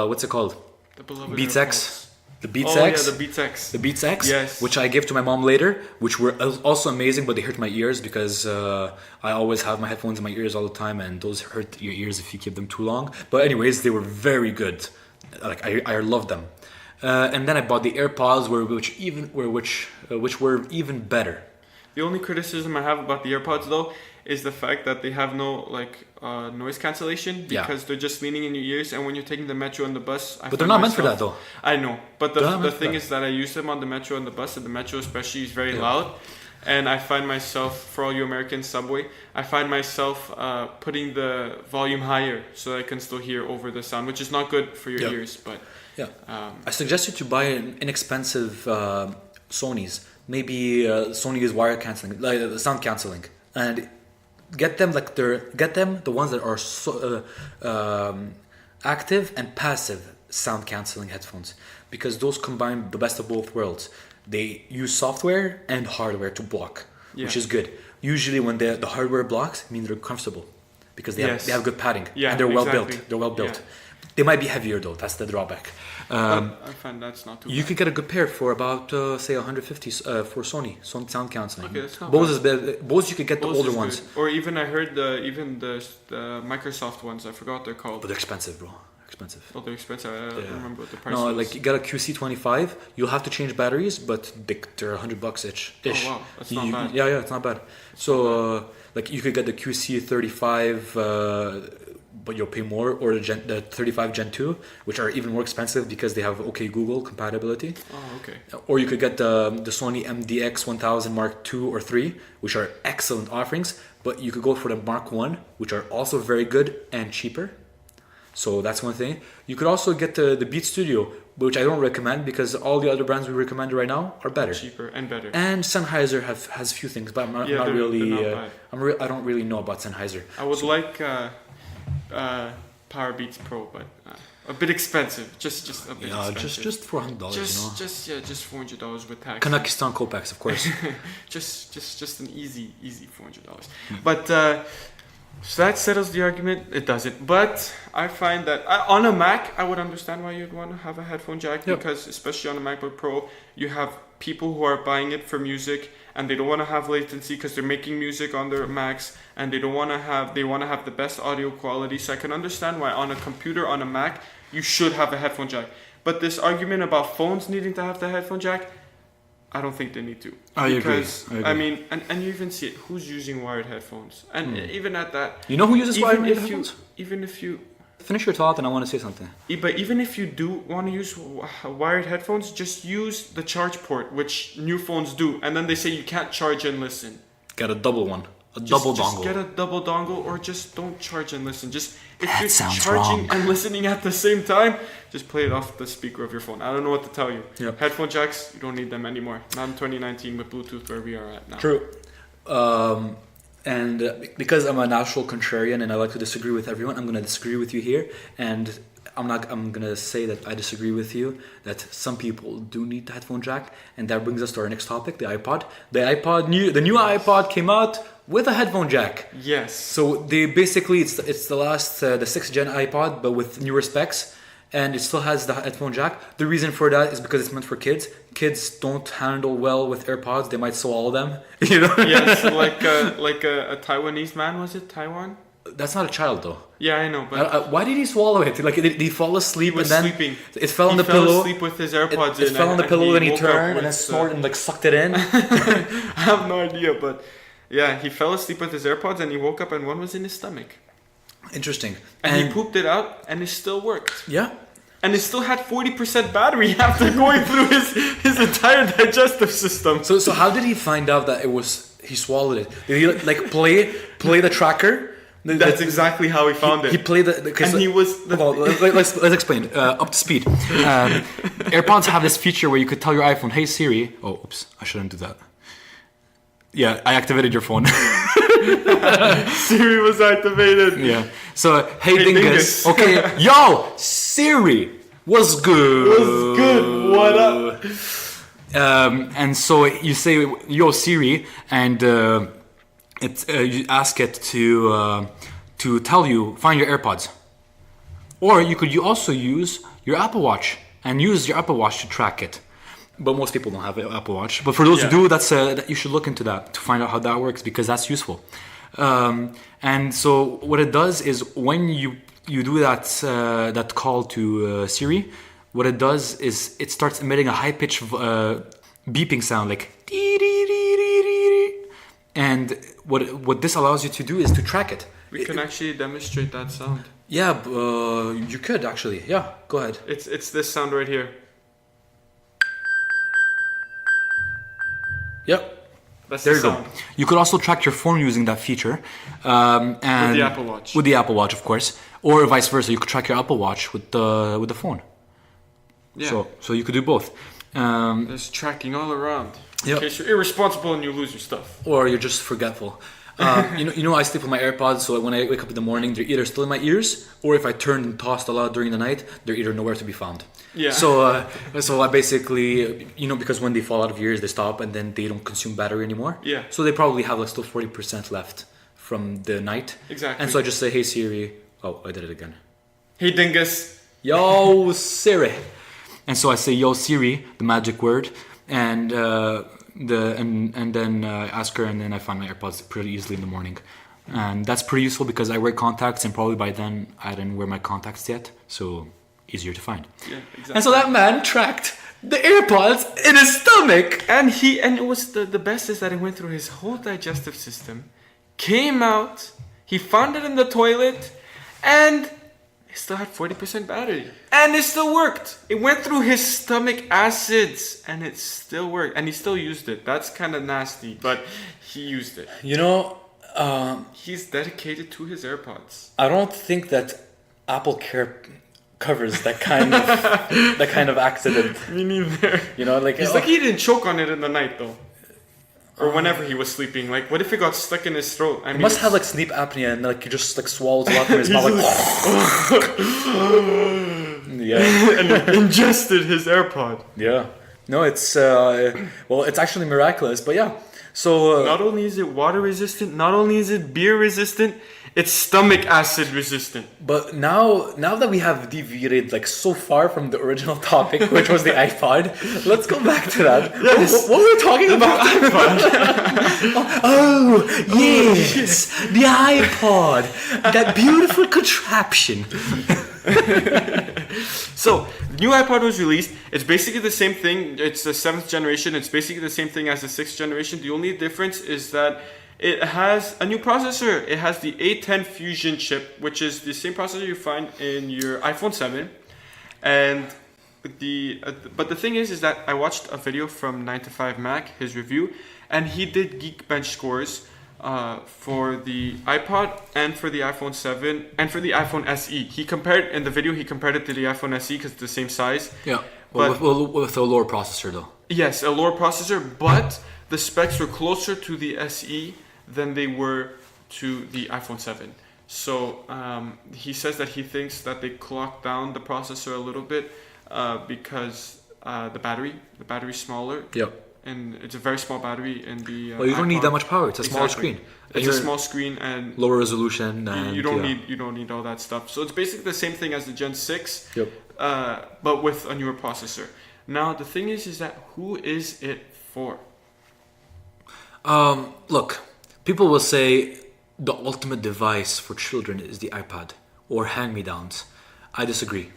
what's it called? The beloved Beats AirPods. X. The Beats Oh X. yeah, the Beats X. The Beats X, Yes. which I gave to my mom later, which were also amazing, but they hurt my ears because I always have my headphones in my ears all the time, and those hurt your ears if you keep them too long. But anyways, they were very good. Like I love them. And then I bought the AirPods, which were even better. The only criticism I have about the AirPods though is the fact that they have no noise cancellation because they're just leaning in your ears, and when you're taking the metro and the bus, But they're not meant for that though. I know, but the thing is that I use them on the metro and the bus, and the metro especially is very loud, and I find myself, for all you American subway, I find myself putting the volume higher so that I can still hear over the sound, which is not good for your ears. But I suggest you to buy an inexpensive Sony's, maybe Sony's wire canceling, like sound canceling, and get them the ones that are active and passive sound canceling headphones, because those combine the best of both worlds. They use software and hardware to block, which is good. Usually when the hardware blocks, it means they're comfortable because they have good padding and they're well built. They're well built. They might be heavier though. That's the drawback. I find that's not too bad. You could get a good pair for about say 150 for Sony sound canceling. Okay, that's not Bose bad. Bose you could get Bose the older is ones. good. Or even I heard the Microsoft ones. I forgot what they're called. But they're expensive, bro. Expensive. Oh, they're expensive. I don't remember what the price No, was. like you get a QC25. You'll have to change batteries, but they're $100 each. Oh wow, that's not bad. Yeah, it's not bad. So like you could get the QC35. But you'll pay more, or the 35 Gen 2, which are even more expensive because they have OK Google compatibility. Oh, okay. Or you could get the Sony MDX 1000 Mark 2 or 3, which are excellent offerings, but you could go for the Mark 1, which are also very good and cheaper. So that's one thing. You could also get the Beat Studio, which I don't recommend because all the other brands we recommend right now are better. Cheaper and better. And Sennheiser has a few things, but I'm not bad. I don't really know about Sennheiser. I would like Power Beats Pro, but a bit expensive. Just a bit expensive. Just $400, Just $400 with tax. Kanakistan Kopecks, of course. just an easy $400. But so that settles the argument. It doesn't. But I find that on a Mac, I would understand why you'd want to have a headphone jack because especially on a MacBook Pro, you have people who are buying it for music and they don't want to have latency because they're making music on their Macs and they want to have the best audio quality. So I can understand why on a computer, on a Mac, you should have a headphone jack. But this argument about phones needing to have the headphone jack, I don't think they need to. I agree. I mean, and you even see it. Who's using wired headphones? And even at that, you know who uses wired headphones? Even if you finish your thought, and I want to say something. But even if you do want to use wired headphones, just use the charge port, which new phones do. And then they say you can't charge and listen. Get a double one. Double dongle. Just get a double dongle, or just don't charge and listen. Just if That you're sounds charging wrong. and listening at the same time, just play it off the speaker of your phone. I don't know what to tell you. Yep. Headphone jacks, you don't need them anymore. Not in 2019 with Bluetooth where we are at now. True. And because I'm a natural contrarian and I like to disagree with everyone, I'm going to disagree with you here. And I'm going to say that I disagree with you, that some people do need the headphone jack. And that brings us to our next topic, the iPod. The new iPod came out with a headphone jack. Yes. So they basically, it's the last, the 6th gen iPod, but with newer specs. And it still has the headphone jack. The reason for that is because it's meant for kids. Kids don't handle well with AirPods. They might swallow them. You know? Yes, like a Taiwanese man, was it? Taiwan? That's not a child though. Yeah, I know, but why did he swallow it? Like did he fall asleep he was and then sleeping. It fell on the He fell pillow. asleep with his AirPods It in. fell on the pillow and he woke turned up and then with, snorted and like sucked it in. I have no idea, but yeah, he fell asleep with his AirPods and he woke up and one was in his stomach. Interesting. And he pooped it out and it still worked. Yeah. And it still had 40% battery after going through his entire digestive system. So how did he find out that he swallowed it? Did he like play the tracker? That's exactly how he found it. He played the and he was. Let's explain. Up to speed. AirPods have this feature where you could tell your iPhone, "Hey Siri." Oh, oops! I shouldn't do that. Yeah, I activated your phone. Siri was activated. Yeah. So, hey dingus. Okay, yo, Siri, what's good? What's good? What up? And so you say, yo, Siri, and you ask it to tell you, find your AirPods. Or you could also use your Apple Watch and use your Apple Watch to track it. But most people don't have an Apple Watch. But for those who do, that you should look into that to find out how that works, because that's useful. And so what it does is when you do that call to Siri, what it does is it starts emitting a high-pitched beeping sound, like dee, dee, dee, dee, dee. And what this allows you to do is to track it. We can actually demonstrate that sound. Yeah, you could actually. Yeah, go ahead. It's this sound right here. Yep. That's There the you go. sound. You could also track your phone using that feature. And With the Apple Watch. With the Apple Watch, of course. Or vice versa. You could track your Apple Watch with the phone. Yeah. So you could do both. There's tracking all around. Yep. In case you're irresponsible and you lose your stuff. Or you're just forgetful. You know, I sleep with my AirPods, so when I wake up in the morning, they're either still in my ears, or if I turn and toss a lot during the night, they're either nowhere to be found. Yeah. So I basically, because when they fall out of your ears, they stop and then they don't consume battery anymore. Yeah. So they probably have like still 40% left from the night. Exactly. And so I just say, hey Siri. Oh, I did it again. Hey dingus. Yo Siri. And so I say, yo Siri, the magic word, and then ask her, and then I find my AirPods pretty easily in the morning. And that's pretty useful because I wear contacts, and probably by then I didn't wear my contacts yet, so easier to find. Yeah, exactly. And so that man tracked the AirPods in his stomach. And it was the best is that it went through his whole digestive system, came out, he found it in the toilet, and it still had 40% battery. And it still worked. It went through his stomach acids and it still worked. And he still used it. That's kind of nasty, but he used it. He's dedicated to his AirPods. I don't think that Apple Care covers that kind of accident. Me neither. He's Like he didn't choke on it in the night though. Or whenever he was sleeping. Like, what if it got stuck in his throat? He must have like sleep apnea and like he just like swallows a lot from his mouth. Yeah. And ingested his AirPod. Yeah. No, it's it's actually miraculous, but yeah. So not only is it water resistant, not only is it beer resistant, it's stomach acid resistant. But now that we have deviated like so far from the original topic, which was the iPod, let's go back to that. Yes. What were we talking about? Oh, yes, the iPod, that beautiful contraption. So, the new iPod was released. It's basically the same thing. It's the 7th generation. It's basically the same thing as the 6th generation. The only difference is that it has a new processor. It has the A10 Fusion chip, which is the same processor you find in your iPhone 7. And but the thing is that I watched a video from 9to5Mac, his review, and he did Geekbench scores for the iPod and for the iPhone 7 and for the iPhone SE. He compared it to the iPhone SE because it's the same size. Yeah, with a lower processor though. Yes, a lower processor, but the specs were closer to the SE than they were to the iPhone 7. So he says that he thinks that they clocked down the processor a little bit because the battery's smaller. Yep. And it's a very small battery in the. Well, you don't iPod. need that much power. It's a smaller screen. It's a small screen and lower resolution. And you don't need all that stuff. So it's basically the same thing as the Gen 6. Yep. But with a newer processor. Now the thing is that who is it for? Look, people will say the ultimate device for children is the iPad or hand-me-downs. I disagree,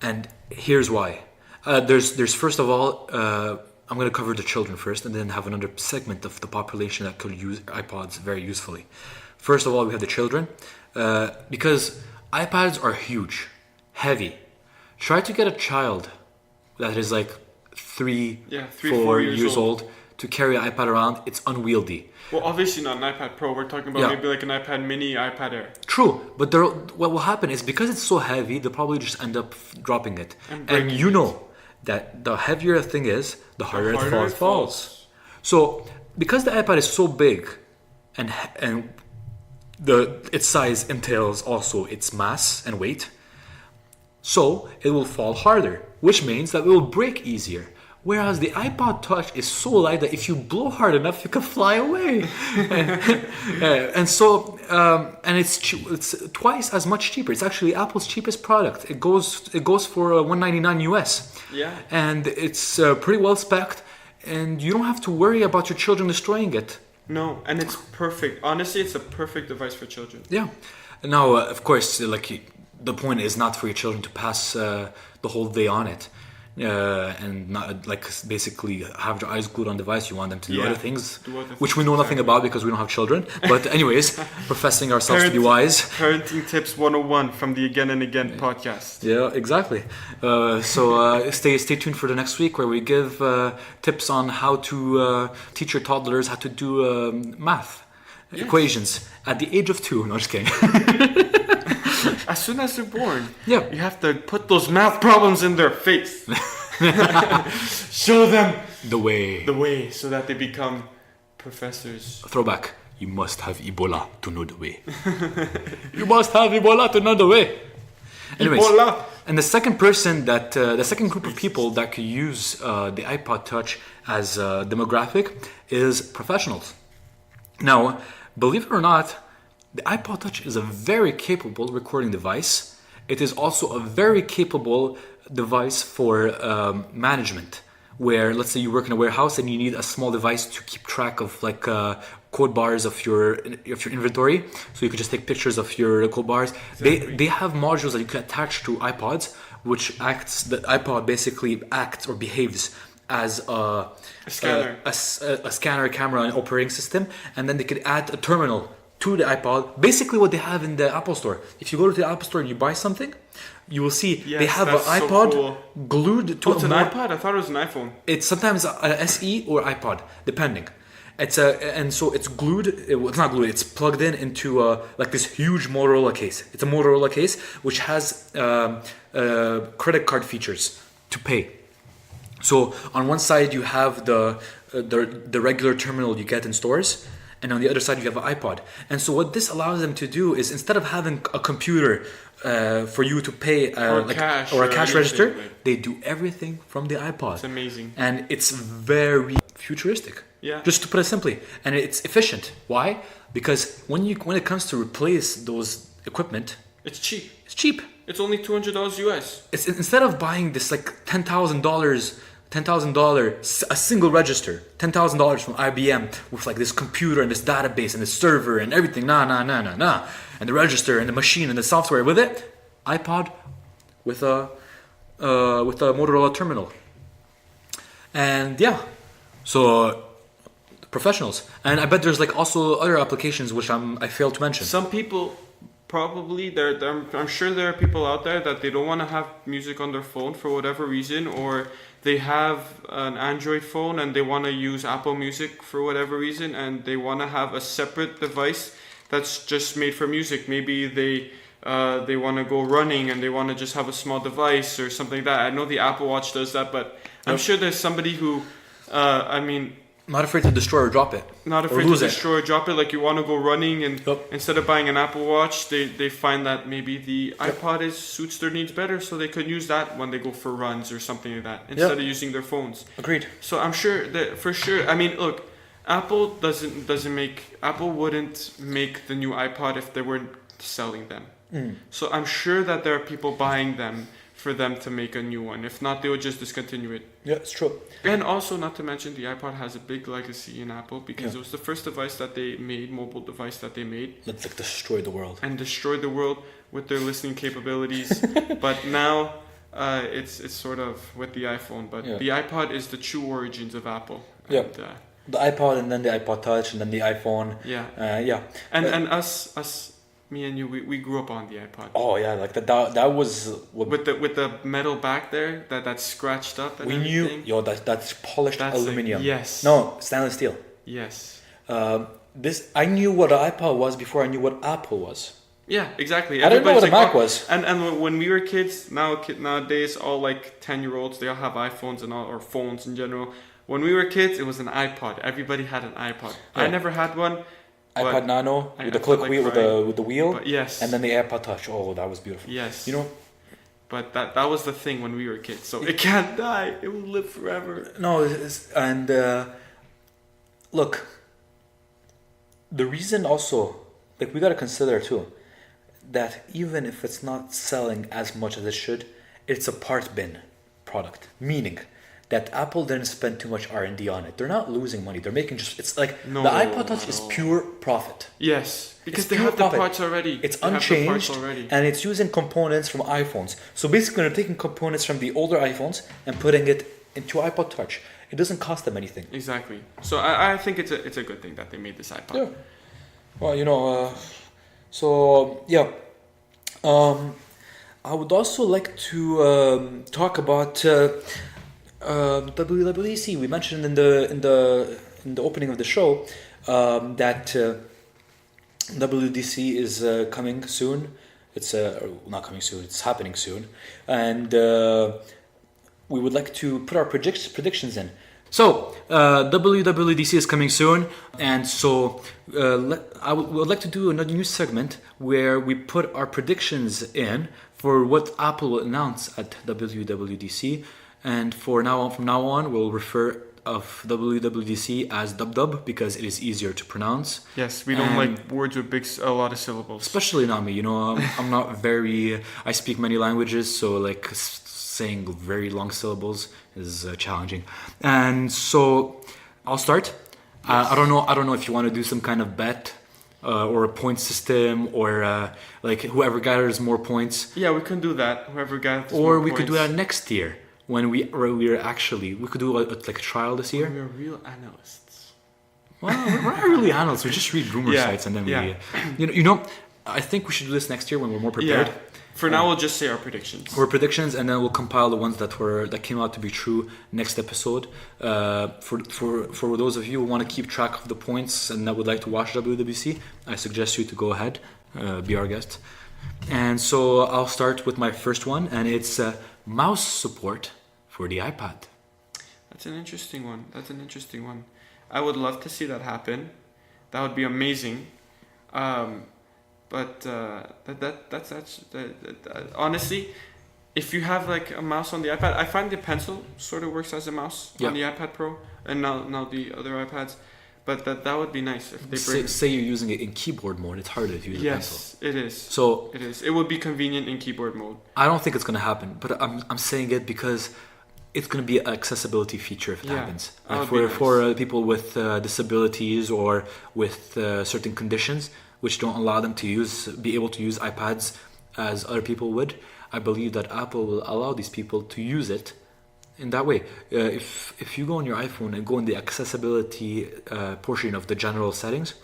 and here's why. There's first of all, I'm going to cover the children first, and then have another segment of the population that could use iPods very usefully. First of all, we have the children, because iPads are huge, heavy. Try to get a child that is like 4 years old to carry an iPad around. It's unwieldy. Well, obviously not an iPad Pro. We're talking about maybe like an iPad Mini, iPad Air. True, but what will happen is because it's so heavy, they'll probably just end up dropping it. And you know that the heavier a thing is, the harder it falls. So because the iPad is so big, and its size entails also its mass and weight, so it will fall harder, which means that it will break easier. Whereas the iPod Touch is so light that if you blow hard enough, you can fly away. And it's twice as much cheaper. It's actually Apple's cheapest product. It goes for $199 US. Yeah. And it's pretty well spec'd, and you don't have to worry about your children destroying it. No, and it's perfect. Honestly, it's a perfect device for children. Yeah. Now, of course, the point is not for your children to pass the whole day on it. And not basically have their eyes glued on the device. You want them to do other things, which we know nothing about because we don't have children. But anyways, professing ourselves to be wise. Parenting tips 101 from the Again and Again podcast. Yeah, exactly. So stay tuned for the next week where we give tips on how to teach your toddlers how to do math equations at the age of 2. No, just kidding. As soon as they're born, you have to put those math problems in their face. Show them the way so that they become professors. Throwback. You must have Ebola to know the way. You must have Ebola to know the way. Anyways, Ebola. And the second group of people that could use the iPod Touch as a demographic is professionals. Now, believe it or not, the iPod Touch is a very capable recording device. It is also a very capable device for management, where let's say you work in a warehouse and you need a small device to keep track of code bars of your inventory. So you can just take pictures of your code bars. Exactly. They have modules that you can attach to iPods, the iPod basically acts or behaves as a scanner, camera, and operating system, and then they could add a terminal to the iPod, basically what they have in the Apple Store. If you go to the Apple Store and you buy something, you will see they have an iPod glued to it's an iPod? I thought it was an iPhone. It's sometimes an SE or iPod, depending. And so it's glued. It's not glued. It's plugged into this huge Motorola case. It's a Motorola case which has credit card features to pay. So on one side you have the regular terminal you get in stores, and on the other side you have an iPod. And so what this allows them to do is, instead of having a computer for you to pay or a cash register, they do everything from the iPod. It's amazing. And it's very futuristic. Yeah. Just to put it simply. And it's efficient. Why? Because when it comes to replace those equipment, it's cheap. It's cheap. It's only $200 US. It's instead of buying this $10,000 a single register, $10,000 from IBM with this computer and this database and this server and everything, and the register and the machine and the software with it, iPod with a Motorola terminal. And so professionals, and I bet there's also other applications which I failed to mention. Some people probably I'm sure there are people out there that they don't want to have music on their phone for whatever reason, or they have an Android phone and they want to use Apple Music for whatever reason, and they want to have a separate device that's just made for music. Maybe they want to go running and they want to just have a small device or something like that. I know the Apple Watch does that, but I'm sure there's somebody who, Not afraid to destroy or drop it. Not afraid to destroy or drop it. Like you want to go running and instead of buying an Apple Watch, they find that maybe the iPod suits their needs better, so they could use that when they go for runs or something like that instead of using their phones. Agreed. So I'm sure that for sure. I mean, look, Apple Apple wouldn't make the new iPod if they weren't selling them. So I'm sure that there are people buying them for them to make a new one. If not, they would just discontinue it. Yeah, it's true. And also, not to mention, the iPod has a big legacy in Apple because it was the first device that they made, mobile device that they made. Let's like destroy the world. And destroyed the world with their listening capabilities. But now, it's sort of with the iPhone. But the iPod is the true origins of Apple. Yeah. And, the iPod and then the iPod Touch and then the iPhone. Yeah. And us. Me and you, we grew up on the iPod. Oh yeah, like that was with the metal back there that scratched up. And we everything. knew, that's polished aluminum. Yes. No, stainless steel. Yes. I knew what an iPod was before I knew what Apple was. Yeah, exactly. I didn't know what a Mac was. And when we were kids, nowadays all like 10-year-olds, they all have iPhones and all, or phones in general. When we were kids, it was an iPod. Everybody had an iPod. Yeah. I never had one. iPod Nano with the click wheel with the wheel. But yes. And then the AirPod Touch. Oh, that was beautiful. Yes. You know. But that was the thing when we were kids. So it can't die. It will live forever. No, look. The reason also, like, we gotta consider too, that even if it's not selling as much as it should, it's a part bin product. Meaning that Apple didn't spend too much R&D on it. They're not losing money. They're making it's like the iPod Touch is pure profit. Yes, because they have the parts already. It's unchanged and it's using components from iPhones. So basically they're taking components from the older iPhones and putting it into iPod Touch. It doesn't cost them anything. Exactly. So I think it's a good thing that they made this iPod. Yeah. Well, I would also like to talk about WWDC. We mentioned in the opening of the show that WWDC is coming soon. It's not coming soon. It's happening soon, and we would like to put our predictions in. So WWDC is coming soon, and so I would like to do another new segment where we put our predictions in for what Apple will announce at WWDC. And from now on, we'll refer of WWDC as Dub because it is easier to pronounce. Yes, we don't like words with a lot of syllables. Especially not me. I'm not very. I speak many languages, so like saying very long syllables is challenging. And so I'll start. Yes. I don't know if you want to do some kind of bet. Or a point system, or like whoever gathers more points. Yeah, we can do that. Whoever gathers more points. Or we could do that next year. When we could do a trial this year. We're real analysts. Well, we're not really analysts. We just read rumor sites and then I think we should do this next year when we're more prepared. Yeah. For now, we'll just say our predictions. Our predictions, and then we'll compile the ones that came out to be true next episode. For those of you who want to keep track of the points and that would like to watch WWDC, I suggest you to go ahead, be our guest. And so I'll start with my first one, and it's mouse support for the iPad. That's an interesting one. I would love to see that happen. That would be amazing. But that's honestly, if you have like a mouse on the iPad, I find the pencil sort of works as a mouse on the iPad Pro, and now the other iPads. But that would be nice if they bring. Say you're using it in keyboard mode. It's harder to use a pencil. Yes, it is. So it is. It would be convenient in keyboard mode. I don't think it's gonna happen, but I'm saying it because it's gonna be an accessibility feature if it happens. For people with disabilities or with certain conditions which don't allow them to be able to use iPads as other people would. I believe that Apple will allow these people to use it in that way. If you go on your iPhone and go in the accessibility portion of the general settings,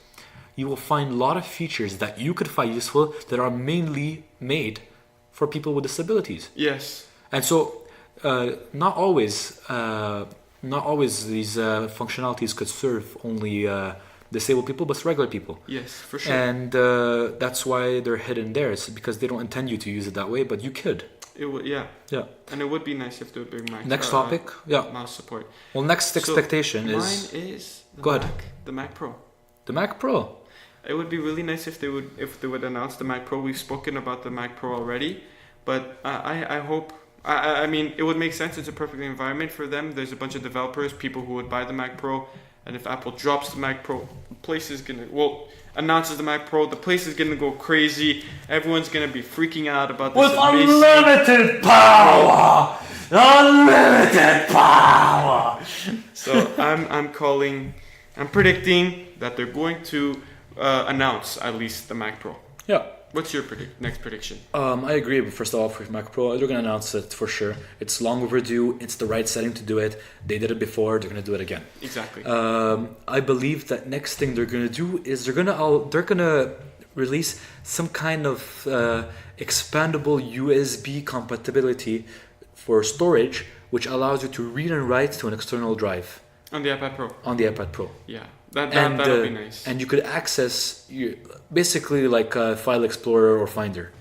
you will find a lot of features that you could find useful that are mainly made for people with disabilities. Yes. And so not always these functionalities could serve only disabled people, but regular people. Yes, for sure. And that's why they're hidden there. It's because they don't intend you to use it that way, but you could. It would, yeah. Yeah. And it would be nice if they would bring Next topic. Yeah. Mouse support. Well, next expectation Mine is is Go ahead. the Mac Pro. the Mac Pro. It would be really nice if they would announce the Mac Pro. We've spoken about the Mac Pro already, but I hope. I mean, it would make sense. It's a perfect environment for them. There's a bunch of developers, people who would buy the Mac Pro, and if Apple drops the Mac Pro, the place is gonna announces the Mac Pro, the place is gonna go crazy. Everyone's gonna be freaking out about this. With unlimited power, unlimited power. So I'm predicting that they're going to announce at least the Mac Pro. Yeah. What's your next prediction? I agree, but first of all, for Mac Pro, they're going to announce it for sure. It's long overdue. It's the right setting to do it. They did it before. They're going to do it again. Exactly. I believe that next thing they're going to do is they're going to release some kind of expandable USB compatibility for storage, which allows you to read and write to an external drive. On the iPad Pro. On the iPad Pro. Yeah. That'll be nice. And you could access basically like a File Explorer or Finder,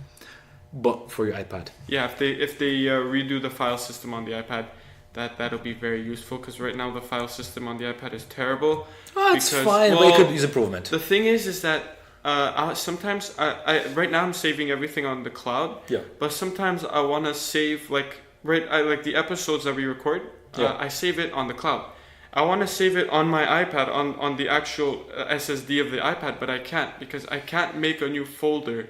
but for your iPad. Yeah, if they redo the file system on the iPad, that'll be very useful, because right now the file system on the iPad is terrible. Oh, it's fine, but it could use improvement. The thing is that sometimes right now I'm saving everything on the cloud. Yeah. But sometimes I want to save like the episodes that we record. Yeah. I save it on the cloud. I want to save it on my iPad, on the actual SSD of the iPad, but I can't, because I can't make a new folder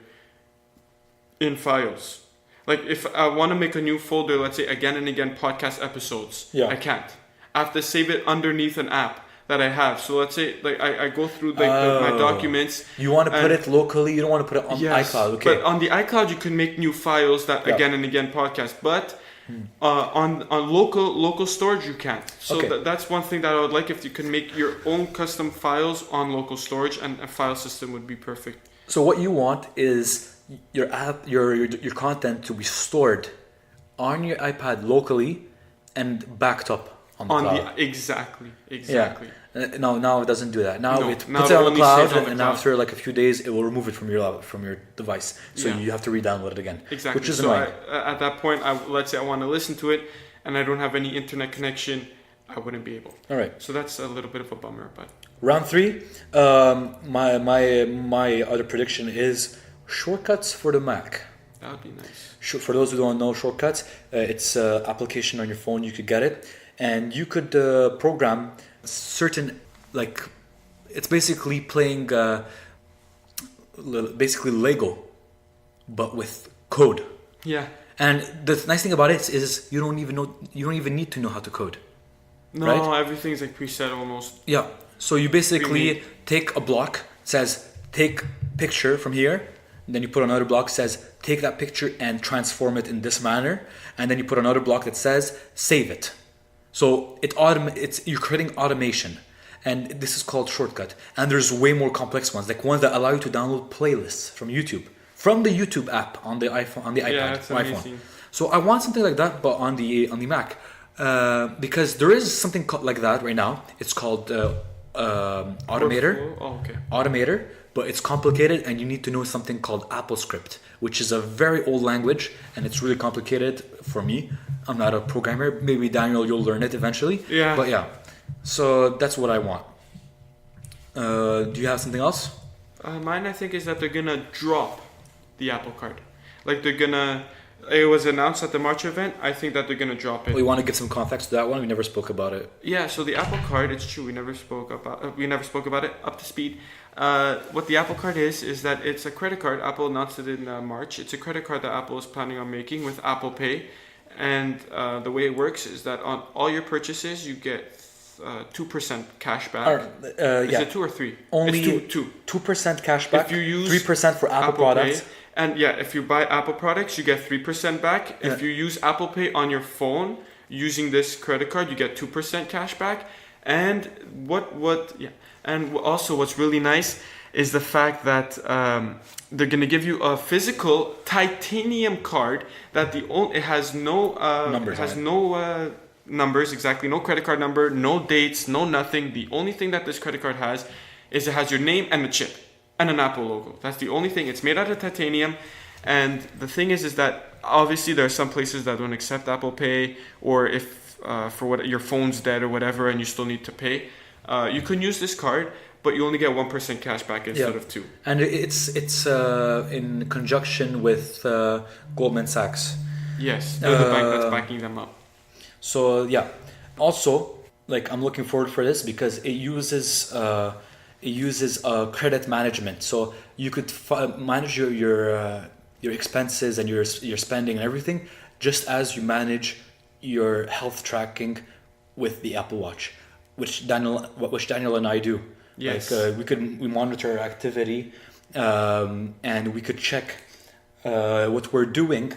in files. Like if I want to make a new folder, let's say again and again podcast episodes, I can't. I have to save it underneath an app that I have. So let's say like I go through my documents. You want to put it locally, you don't want to put it on iCloud. Okay. But on the iCloud you can make new files that again and again podcast, but on local storage you can't. So that's one thing that I would like, if you can make your own custom files on local storage, and a file system would be perfect. So what you want is your app, your content to be stored on your iPad locally and backed up on the cloud. Exactly. Yeah. Now it doesn't do that. Now it puts it on the cloud, and after like a few days, it will remove it from your device. So you have to re-download it again. Exactly. Which is annoying. At that point, let's say I want to listen to it, and I don't have any internet connection, I wouldn't be able. All right. So that's a little bit of a bummer, but. Round 3. My other prediction is shortcuts for the Mac. That would be nice. For those who don't know shortcuts, it's an application on your phone. You could get it, and you could program certain, like, it's basically playing basically Lego, but with code. Yeah. And the nice thing about it is you don't even need to know how to code. No, right? Everything's like preset almost. Yeah. So you basically take a block, says take picture from here, and then you put another block says take that picture and transform it in this manner, and then you put another block that says save it. So you're creating automation, and this is called shortcut. And there's way more complex ones, like ones that allow you to download playlists from YouTube, from the YouTube app on the iPhone, on the iPad, that's or amazing. iPhone. So I want something like that, but on the Mac, because there is something like that right now. It's called Automator. Oh, okay. Automator, but it's complicated, and you need to know something called AppleScript, which is a very old language, and it's really complicated for me. I'm not a programmer. Maybe Daniel, you'll learn it eventually. Yeah. But yeah, so that's what I want. Do you have something else? Mine, I think, is that they're gonna drop the Apple Card. Like it was announced at the March event. I think that they're gonna drop it. We want to give some context to that one. We never spoke about it. Yeah. So the Apple Card, it's true. We never spoke about it. Up to speed. What the Apple Card is that it's a credit card. Apple announced it in March. It's a credit card that Apple is planning on making with Apple Pay. And the way it works is that on all your purchases, you get 2% cash back. Is it 2 or 3? Only it's 2. 2% cash back. If you use 3% for Apple products. Pay, and if you buy Apple products, you get 3% back. If you use Apple Pay on your phone using this credit card, you get 2% cash back. And also what's really nice is the fact that they're going to give you a physical titanium card that it has no numbers. It has no numbers, exactly, no credit card number, no dates, no nothing. The only thing that this credit card has is it has your name and a chip and an Apple logo. That's the only thing. It's made out of titanium, and the thing is that obviously there are some places that don't accept Apple Pay, or if for what your phone's dead or whatever and you still need to pay, you can use this card, but you only get 1% cash back instead of 2. And it's in conjunction with Goldman Sachs. Yes, they're the bank that's backing them up. So yeah, also like I'm looking forward for this because it uses credit management. So you could manage your expenses and your spending and everything, just as you manage your health tracking with the Apple Watch, which Daniel and I do. Yes. Like we monitor our activity, and we could check what we're doing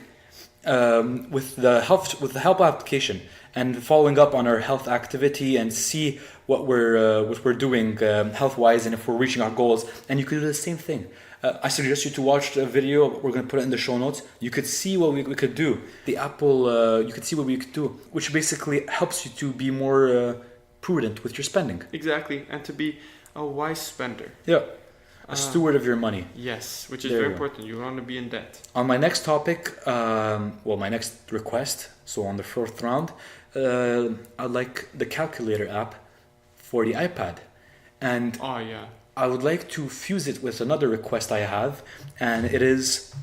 with the help application, and following up on our health activity and see what we're doing health wise, and if we're reaching our goals. And you could do the same thing. I suggest you to watch the video. We're going to put it in the show notes. You could see what we could do. The Apple, you could see what we could do, which basically helps you to be more prudent with your spending. Exactly, and to be a wise spender. Yeah, a steward of your money. Yes, which is very important. You want to be in debt. On my next topic, my next request, so on the 4th round, I'd like the calculator app for the iPad. And I would like to fuse it with another request I have, and it is,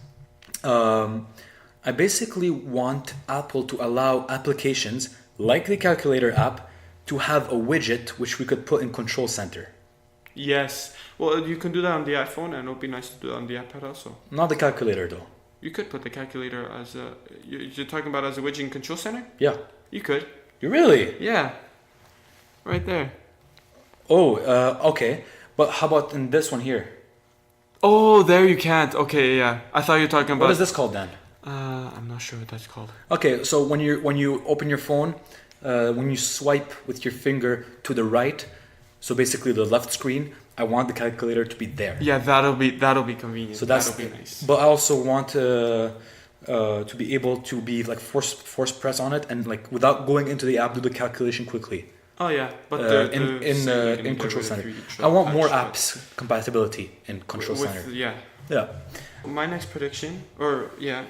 I basically want Apple to allow applications like the calculator app to have a widget which we could put in Control Center. Yes. Well, you can do that on the iPhone, and it'll be nice to do that on the iPad also. Not the calculator, though. You could put the calculator as a... You're talking about as a widget in Control Center? Yeah. You could. You really? Yeah. Right there. Oh, okay. But how about in this one here? Oh, there you can't. Okay, yeah. I thought you were talking about... What is this called then? I'm not sure what that's called. Okay, so when you open your phone, when you swipe with your finger to the right, so basically the left screen, I want the calculator to be there. Yeah, that'll be convenient. So that'll be nice. But I also want to be able to be like force press on it and like without going into the app, do the calculation quickly. Oh yeah, but in Control Center, I want more apps compatibility in Control Center. Yeah. My next prediction,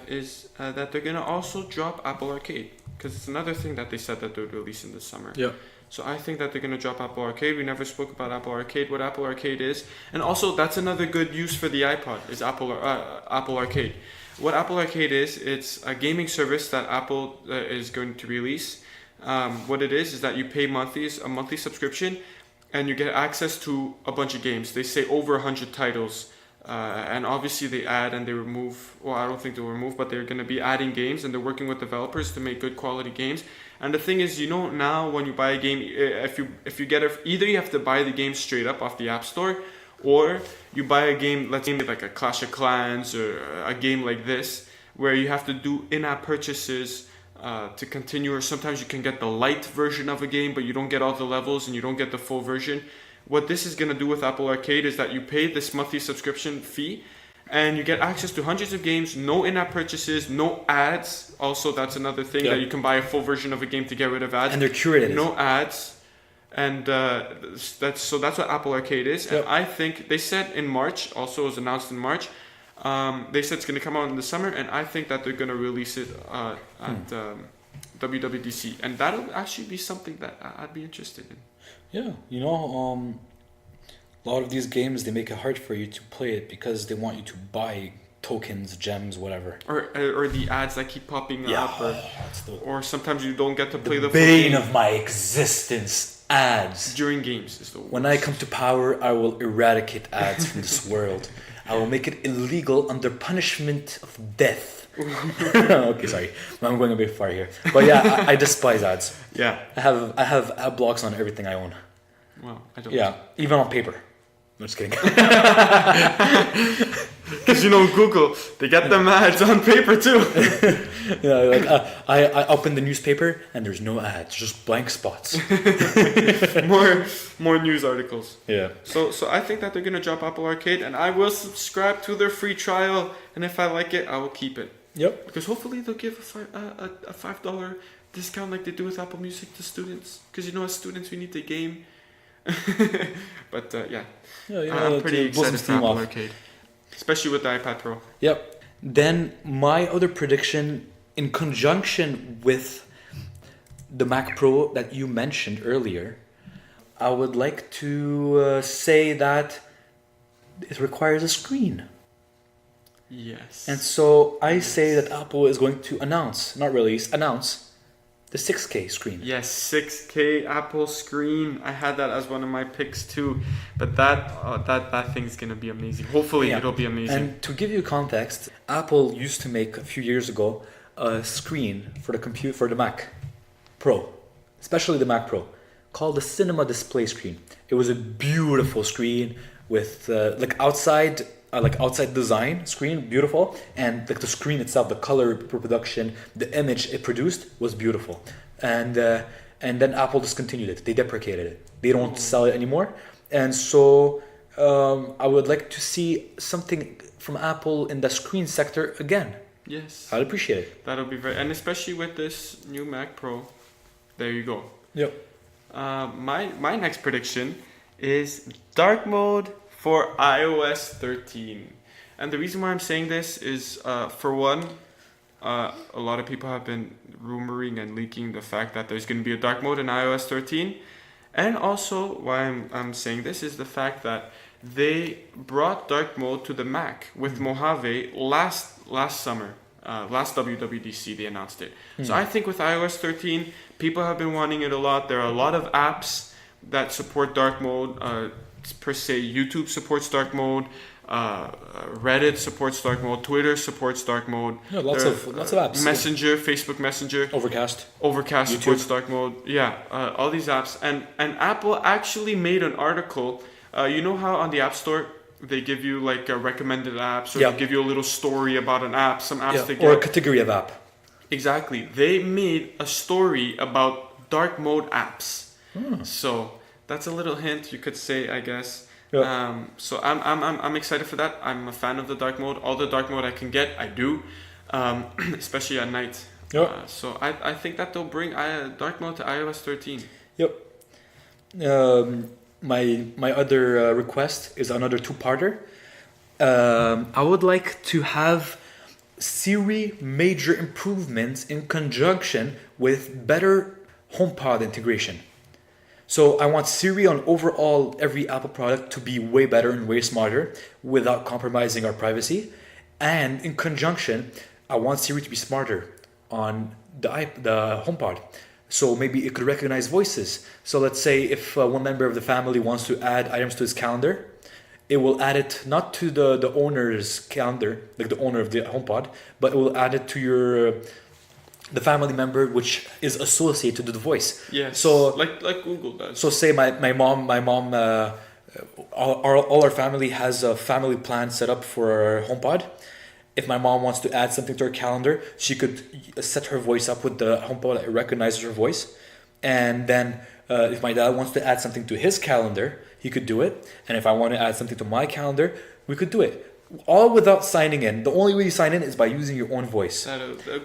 is that they're gonna also drop Apple Arcade, because it's another thing that they said that they would release in the summer. Yeah. So I think that they're gonna drop Apple Arcade. We never spoke about Apple Arcade, what Apple Arcade is, and also that's another good use for the iPod is Apple Arcade. What Apple Arcade is, it's a gaming service that Apple is going to release. What it is that you pay a monthly subscription, and you get access to a bunch of games. They say over 100 titles, and obviously they add and they remove. Well, I don't think they'll remove, but they're going to be adding games, and they're working with developers to make good quality games. And the thing is, now when you buy a game, if you get either you have to buy the game straight up off the App Store, or you buy a game, let's say like a Clash of Clans or a game like this, where you have to do in-app purchases to continue, or sometimes you can get the light version of a game, but you don't get all the levels and you don't get the full version. What this is going to do with Apple Arcade is that you pay this monthly subscription fee, and you get access to hundreds of games, no in-app purchases, no ads. Also, that's another thing, that you can buy a full version of a game to get rid of ads. And they're curated. No ads. And that's what Apple Arcade is. And I think they said in March, also it was announced in March, they said it's going to come out in the summer, and I think that they're going to release it at WWDC. And that'll actually be something that I'd be interested in. Yeah, a lot of these games, they make it hard for you to play it because they want you to buy tokens, gems, whatever. Or the ads that keep popping up. Or sometimes you don't get to play the bane of my existence, ads. During games is the worst. When I come to power, I will eradicate ads from this world. I will make it illegal under punishment of death. Okay, sorry. I'm going a bit far here. But yeah, I despise ads. Yeah. I have ad blocks on everything I own. Well, I don't. Yeah, even on paper. I'm just kidding. Because Google, they get them ads on paper too. I open the newspaper and there's no ads, just blank spots. more news articles. Yeah. So I think that they're gonna drop Apple Arcade, and I will subscribe to their free trial, and if I like it, I will keep it. Yep. Because hopefully they'll give a $5 discount like they do with Apple Music to students. Because as students we need the game. But I'm pretty excited for Apple Arcade, especially with the iPad Pro. Yep. Then my other prediction in conjunction with the Mac Pro that you mentioned earlier, I would like to say that it requires a screen. Yes. And so I say that Apple is going to announce the 6K screen. Yes, 6K Apple screen. I had that as one of my picks too. But that thing's gonna be amazing. Hopefully it'll be amazing. And to give you context, Apple used to make a few years ago a screen for the Mac Pro, especially the Mac Pro, called the Cinema Display Screen. It was a beautiful screen with outside design screen, beautiful, and the screen itself, the color reproduction, the image it produced was beautiful. And then Apple discontinued it. They deprecated it. They don't sell it anymore. And so I would like to see something from Apple in the screen sector again. Yes. I'd appreciate it. That'll be and especially with this new Mac Pro. There you go. Yep. My next prediction is dark mode for iOS 13. And the reason why I'm saying this is, for one, a lot of people have been rumoring and leaking the fact that there's going to be a dark mode in iOS 13. And also, why I'm saying this is the fact that they brought dark mode to the Mac with Mojave last summer. Last WWDC, they announced it. So I think with iOS 13, people have been wanting it a lot. There are a lot of apps that support dark mode. Per se, YouTube supports dark mode, Reddit supports dark mode, Twitter supports dark mode. Yeah, lots of apps. Messenger, Facebook Messenger, Overcast YouTube supports dark mode. Yeah, all these apps. And Apple actually made an article. You know how on the App Store they give you like recommended apps, or they give you a little story about an app, some apps they get. Or a category of app. Exactly. They made a story about dark mode apps. So that's a little hint, you could say, I guess. Yeah. So I'm excited for that. I'm a fan of the dark mode. All the dark mode I can get, I do, especially at night. Yeah. So I think that they'll bring dark mode to iOS 13. Yep. My other request is another two-parter. I would like to have Siri Major improvements in conjunction with better HomePod integration. So I want Siri on overall every Apple product to be way better and way smarter without compromising our privacy. And in conjunction, I want Siri to be smarter on the HomePod. So maybe it could recognize voices. So let's say if one member of the family wants to add items to his calendar, it will add it not to the owner's calendar, like the owner of the HomePod, but it will add it to the family member which is associated to the voice. Yes. So like Google does. So say my mom, all our family has a family plan set up for our HomePod. If my mom wants to add something to her calendar, she could set her voice up with the HomePod that recognizes her voice. And then if my dad wants to add something to his calendar, he could do it. And if I want to add something to my calendar, we could do it. All without signing in. The only way you sign in is by using your own voice.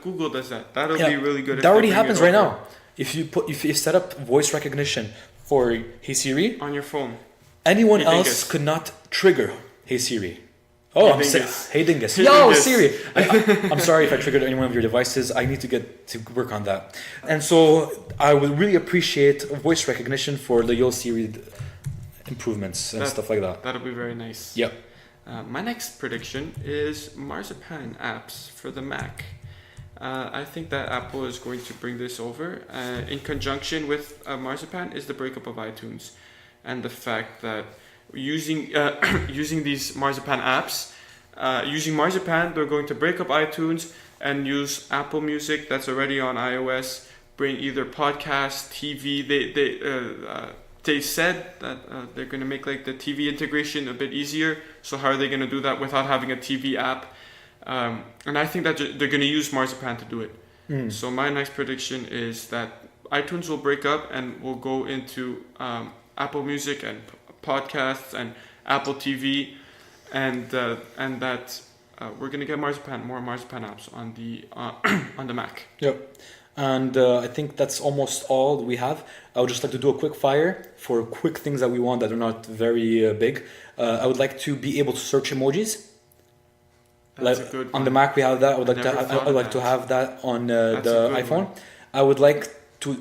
Google does that. That'll be really good. That already happens right now. If you set up voice recognition for Hey Siri on your phone, anyone else could not trigger Hey Siri. Oh, Hey Dingus. Yo, Dingus. Siri. I'm sorry if I triggered any one of your devices. I need to get to work on that. And so I would really appreciate voice recognition for the Yo Siri improvements and stuff like that. That'll be very nice. Yep. My next prediction is Marzipan apps for the Mac. I think that Apple is going to bring this over. In conjunction with Marzipan is the breakup of iTunes, and the fact that using these Marzipan apps, using Marzipan, they're going to break up iTunes and use Apple Music that's already on iOS. Bring either podcast, TV. They said that they're going to make like the TV integration a bit easier. So how are they going to do that without having a TV app? And I think that they're going to use Marzipan to do it. So my next prediction is that iTunes will break up and will go into Apple Music and podcasts and Apple TV, and that we're going to get more Marzipan apps on the Mac. Yep. And I think that's almost all we have. I would just like to do a quick fire for quick things that we want that are not very big. I would like to be able to search emojis. That's like a good on the one. Mac we have that. I would like Never to thought I would of like to that. have that on That's a the good iPhone. one. I would like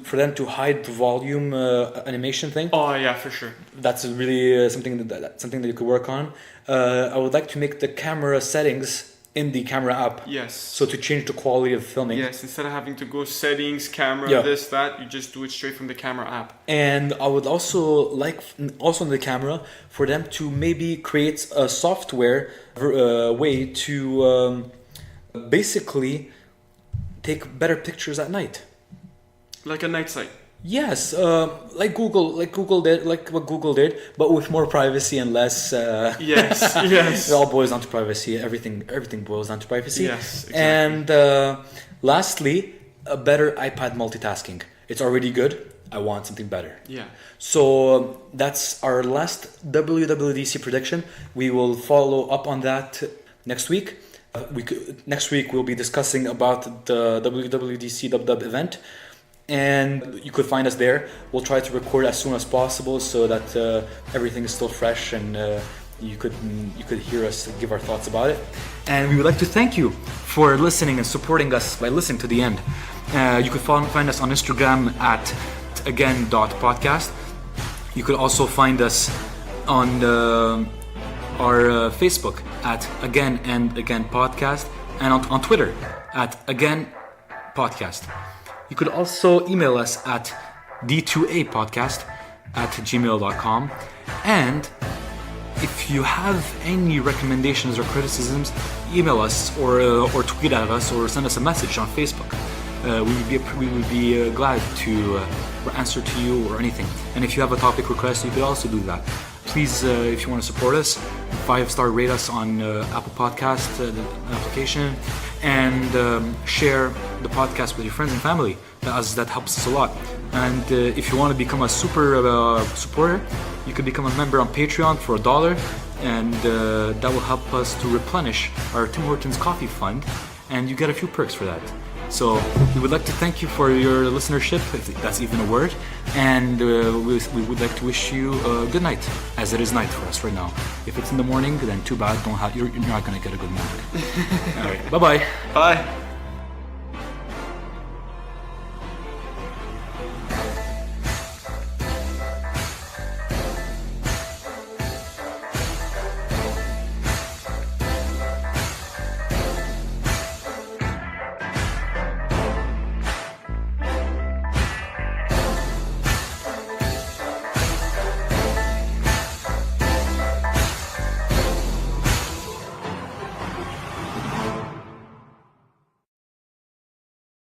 for them to hide the volume animation thing. Oh yeah, for sure. That's really something that you could work on. I would like to make the camera settings in the camera app. Yes. So to change the quality of filming. Yes, instead of having to go settings, camera, Yeah. this, that, you just do it straight from the camera app. And I would also like, also in the camera, for them to maybe create a software way to basically take better pictures at night. Like a night sight. Yes, like Google did, like what Google did, but with more privacy and less. Yes, yes. It all boils down to privacy. Everything boils down to privacy. Yes, exactly. And lastly, a better iPad multitasking. It's already good. I want something better. Yeah. So that's our last WWDC prediction. We will follow up on that next week. Next week we'll be discussing about the WWDC Dub event. And you could find us there. We'll try to record as soon as possible so that everything is still fresh and you could hear us give our thoughts about it. And we would like to thank you for listening and supporting us by listening to the end. You could find us on Instagram at again.podcast. You could also find us on our Facebook at Again and Again Podcast, and on Twitter at Again Podcast. You could also email us at d2apodcast@gmail.com. And if you have any recommendations or criticisms, email us or tweet at us or send us a message on Facebook. We would be glad to answer to you or anything. And if you have a topic request, you could also do that. Please, if you want to support us, 5-star rate us on Apple Podcast, the application, and share the podcast with your friends and family. That helps us a lot. And if you want to become a super supporter, you can become a member on Patreon for $1, and that will help us to replenish our Tim Hortons coffee fund, and you get a few perks for that. So we would like to thank you for your listenership, if that's even a word, and we would like to wish you a good night, as it is night for us right now. If it's in the morning, then too bad. You're not going to get a good morning. All right, bye-bye. Bye.